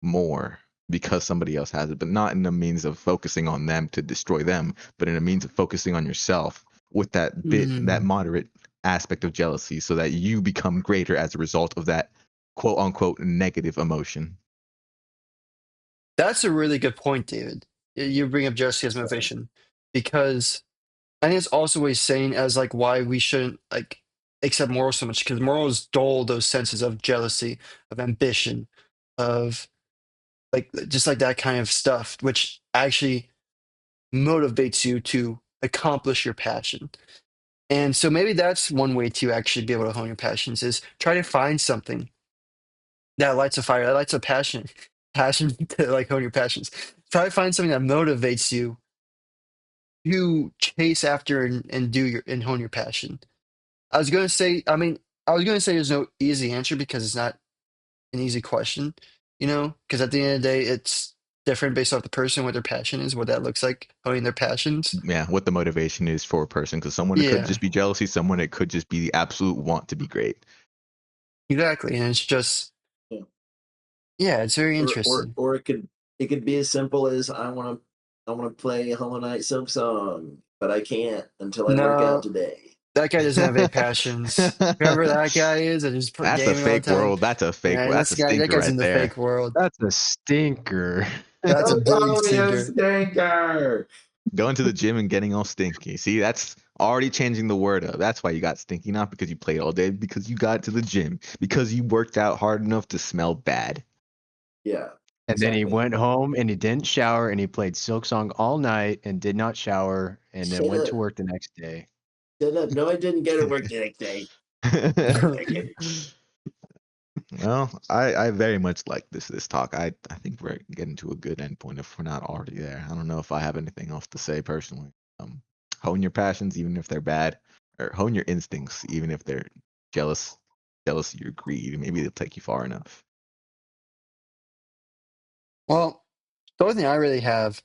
more because somebody else has it, but not in a means of focusing on them to destroy them, but in a means of focusing on yourself with that Mm, moderate aspect of jealousy so that you become greater as a result of that quote unquote negative emotion. that's a really good point, David. You bring up jealousy as motivation because I think it's also what he's saying as like why we shouldn't like accept morals so much because morals dull those senses of jealousy, of ambition, of like just like that kind of stuff, which actually motivates you to accomplish your passion. And so maybe that's one way to actually be able to hone your passions is try to find something that lights a fire, that lights a passion to like hone your passions. Try to find something that motivates you to chase after and do your and hone your passion. I was gonna say, I mean, I was gonna say there's no easy answer because it's not an easy question, because at the end of the day, it's different based off the person, what their passion is, what that looks like, honing their passions. Yeah, what the motivation is for a person, because someone it could Yeah, just be jealousy, someone it could just be the absolute want to be great. exactly. And it's just, Yeah. yeah, it's very Or interesting. or it could be as simple as I wanna play Hollow Knight Silk Song, but I can't until I work out No, today. that guy doesn't have any passions. Whoever that guy is, that just put That's a gaming all the fake time. world. That's a fake. Man, That's a that stinker guy's in right the there. fake world. That's a stinker. That's a Don't big call me a stinker. stinker. Going to the gym and getting all stinky. See, that's already changing the word up. That's why you got stinky, not because you played all day, because you got to the gym, because you worked out hard enough to smell bad. Yeah, And then he exactly. went home and he didn't shower and he played Silk Song all night and did not shower and then Shut went up. to work the next day. Shut up. No, I didn't go to work the next day. Thank you. Well, I very much like this talk. I think we're getting to a good endpoint if we're not already there. I don't know if I have anything else to say personally. Hone your passions even if they're bad, or hone your instincts even if they're jealous, jealousy or greed. Maybe they'll take you far enough. Well, the only thing I really have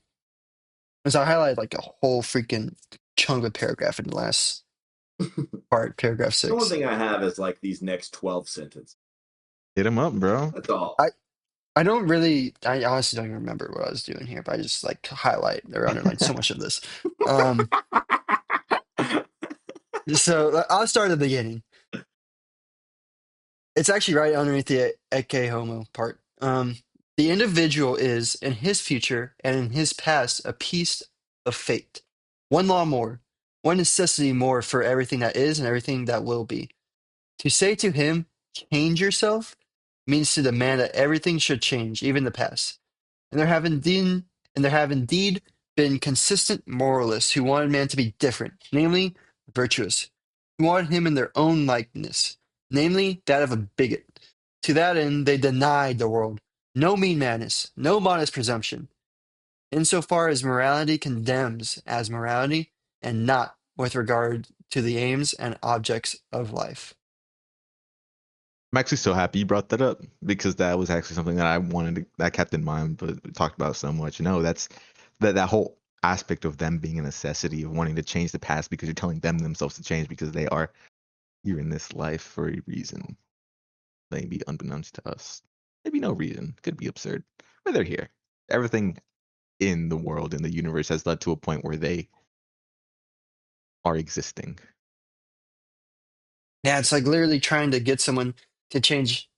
is I highlighted like a whole freaking chunk of paragraph in the last part, paragraph The only 6. thing I have is like these next 12 sentences. Hit them up, bro. That's all. I I don't really, I honestly don't even remember what I was doing here, but I just like highlight or underline so much of this. Um, so I'll start at the beginning. It's actually right underneath the Ecce Homo part. The individual is, in his future and in his past, a piece of fate. One law more, one necessity more for everything that is and everything that will be. To say to him, change yourself, means to demand that everything should change, even the past. And there have indeed been consistent moralists who wanted man to be different, namely virtuous, who wanted him in their own likeness, namely that of a bigot. To that end, they denied the world no mean madness, no modest presumption, insofar as morality condemns as morality, and not with regard to the aims and objects of life. I'm actually so happy you brought that up because that was actually something that I wanted to, that kept in mind, but we talked about so much. No, that's that whole aspect of them being a necessity of wanting to change the past because you're telling them themselves to change because they are here in this life for a reason. Maybe unbeknownst to us. Maybe no reason. Could be absurd. But they're here. Everything in the world, in the universe, has led to a point where they are existing. Yeah, it's like literally trying to get someone to change.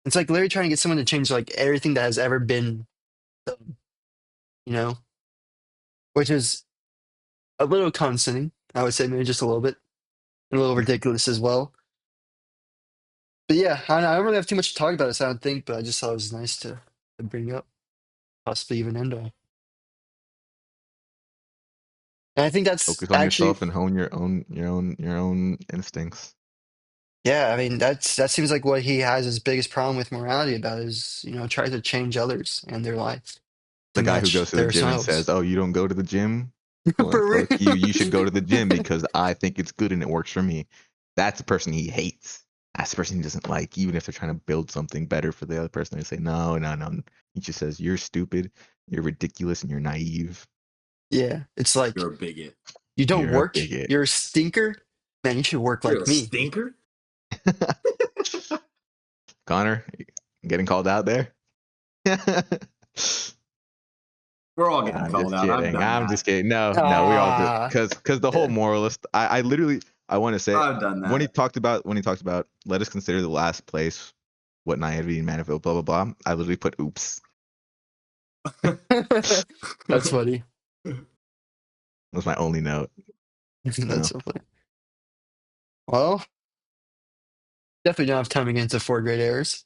It's like literally trying to get someone to change like everything that has ever been done, you know, which is a little condescending, I would say, maybe just a little bit, and a little ridiculous as well. But yeah, I don't really have too much to talk about this, I don't think, but I just thought it was nice to bring up, possibly even end on. And I think that's Focus on actually, yourself and hone your own instincts. yeah, I mean, that seems like what he has his biggest problem with morality about is, try to change others and their life to The guy who goes match to the their gym and styles. says, "Oh, you don't go to the gym? Well, For real. fuck you. You should go to the gym because I think it's good and it works for me." That's the person he hates. That's the person he doesn't like, even if they're trying to build something better for the other person. They say, "No, no, no." He just says, "You're stupid, you're ridiculous, and you're naive. Yeah, it's like, You're a bigot. you don't You're a work, bigot." you're a stinker. Man, you should work You're like a me. stinker. Connor, getting called out there? We're all getting I'm called just out. I've kidding. done I'm that. just kidding. No, no, we all do. Ah, Because the whole yeah. moralist, I literally, I want to say, I've done when he that. talked about let us consider the last place what naivety and manhood, blah blah blah. I literally put oops. That's funny. Was my only note. That's So so funny. Well, definitely don't have time to get into four grade errors.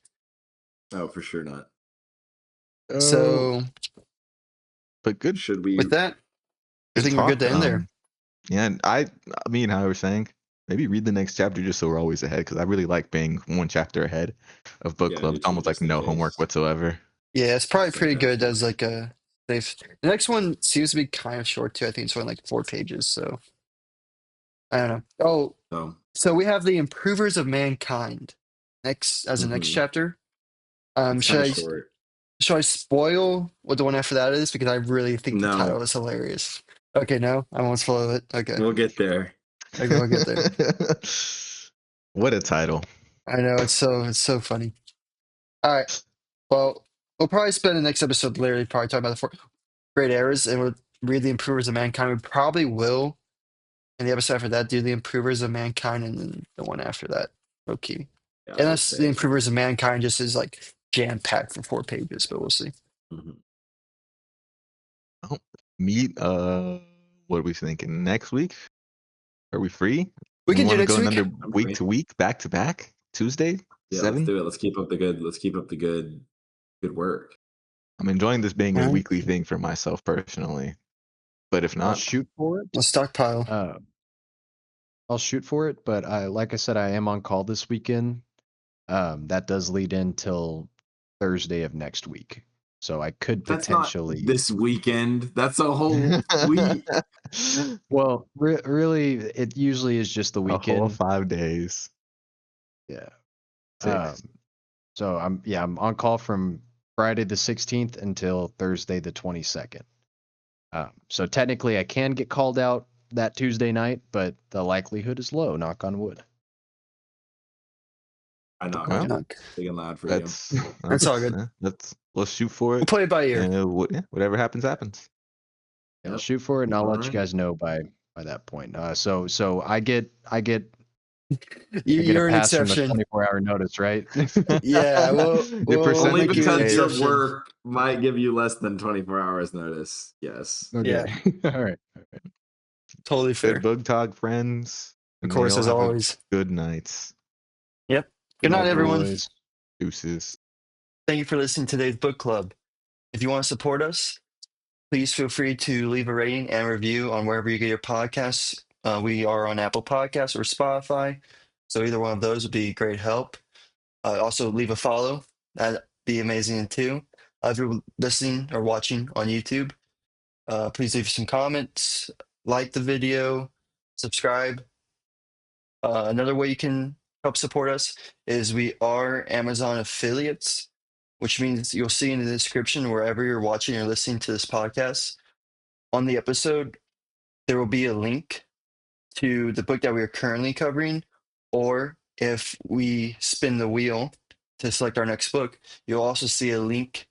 Oh, for sure not. So but good Should we? with that, I good think we're good talk. to end there. Yeah, and me and how I was saying, maybe read the next chapter just so we're always ahead. Because I really like being one chapter ahead of book Yeah, I club. do It's too, almost like just in no homework case. whatsoever. Yeah, it's probably That's pretty good fantastic. as like a safe. The next one seems to be kind of short too. I think it's only like 4 pages. So I don't know. Oh, So, so we have the Improvers of Mankind next as the next mhm. chapter. It's Should kind of I short. should I spoil what the one after that is because I really think the No, title is hilarious. Okay, no, I won't spoil it. Okay, we'll get there. okay, we'll get there. What a title. I know it's so funny. All right, well, we'll probably spend the next episode literally probably talking about the four great eras, and we'll read the Improvers of Mankind. We probably will, in the episode after that, do the Improvers of Mankind, and then the one after that. Okay, Yeah, I would unless the say. Improvers of Mankind just is like jam packed for 4 pages, but we'll see. Mhm. Oh, meet what are we thinking? Next week? Are we free? We We can do want to next go week. another I'm week free. to week, back to back? Tuesday? Yeah, let's 7? do it. Let's keep up the good. Let's keep up the good work. I'm enjoying this being All a right, weekly thing for myself personally. But if I'll not, shoot for it. let's stockpile. Uh, I'll shoot for it, but like I said, I am on call this weekend. That does lead in till Thursday of next week, so I could That's not potentially. this weekend. That's a whole week. Well, really, it usually is just the a whole weekend. 5 days. Yeah. 6. So I'm on call from Friday the 16th until Thursday the 22nd. So technically, I can get called out that Tuesday night, but the likelihood is low. Knock on wood. I knock Well, on Yeah, wood. Big and loud for you. that's that's all good. let's shoot for We'll it. play it by ear. And whatever happens, happens. I'll Yep. shoot for it, and I'll All let you right. guys know by that point. So I get a You're an pass from the exception. 24-hour notice, right? Yeah, The we'll Only make you an percentages because your exception. work might give you less than 24 hours notice. Yes. Okay. Yeah, All right. totally good fair. bug talk, friends. Of And may course, all as have a always. good night. Yep. Good Good night, night, everyone. boys. Deuces. Thank you for listening to today's book club. If you want to support us, please feel free to leave a rating and review on wherever you get your podcasts. We are on Apple Podcasts or Spotify, so either one of those would be great help. Also, leave a follow. That'd be amazing too. If you're listening or watching on YouTube, please leave some comments, like the video, subscribe. Another way you can help support us is we are Amazon affiliates, which means you'll see in the description wherever you're watching or listening to this podcast on the episode, there will be a link to the book that we are currently covering, or if we spin the wheel to select our next book, you'll also see a link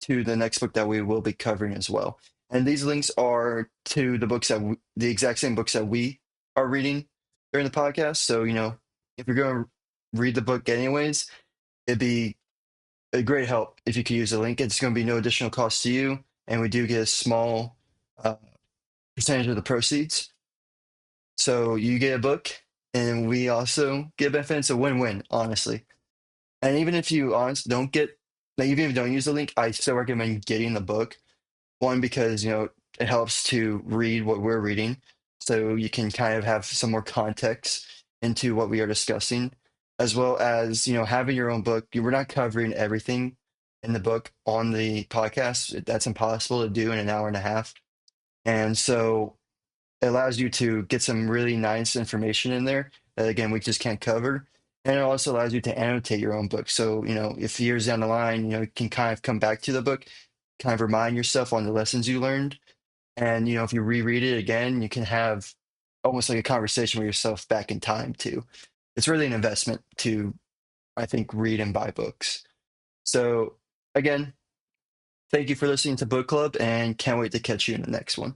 to the next book that we will be covering as well. And these links are to the books that the exact same books that we are reading during the podcast. So, if you're going to read the book anyways, it'd be a great help if you could use the link. It's going to be no additional cost to you. And we do get a small percentage of the proceeds. So you get a book and we also get a benefit. It's a win-win, honestly. And even if you don't get, like, even if you don't use the link, I still recommend getting the book. One, because, it helps to read what we're reading. So you can kind of have some more context into what we are discussing, as well as, having your own book. We're not covering everything in the book on the podcast. That's impossible to do in an hour and a half. And so it allows you to get some really nice information in there that, again, we just can't cover. And it also allows you to annotate your own book. So, if years down the line, you can kind of come back to the book, kind of remind yourself on the lessons you learned. And, if you reread it again, you can have almost like a conversation with yourself back in time too. It's really an investment to, I think, read and buy books. So again, thank you for listening to Book Club and can't wait to catch you in the next one.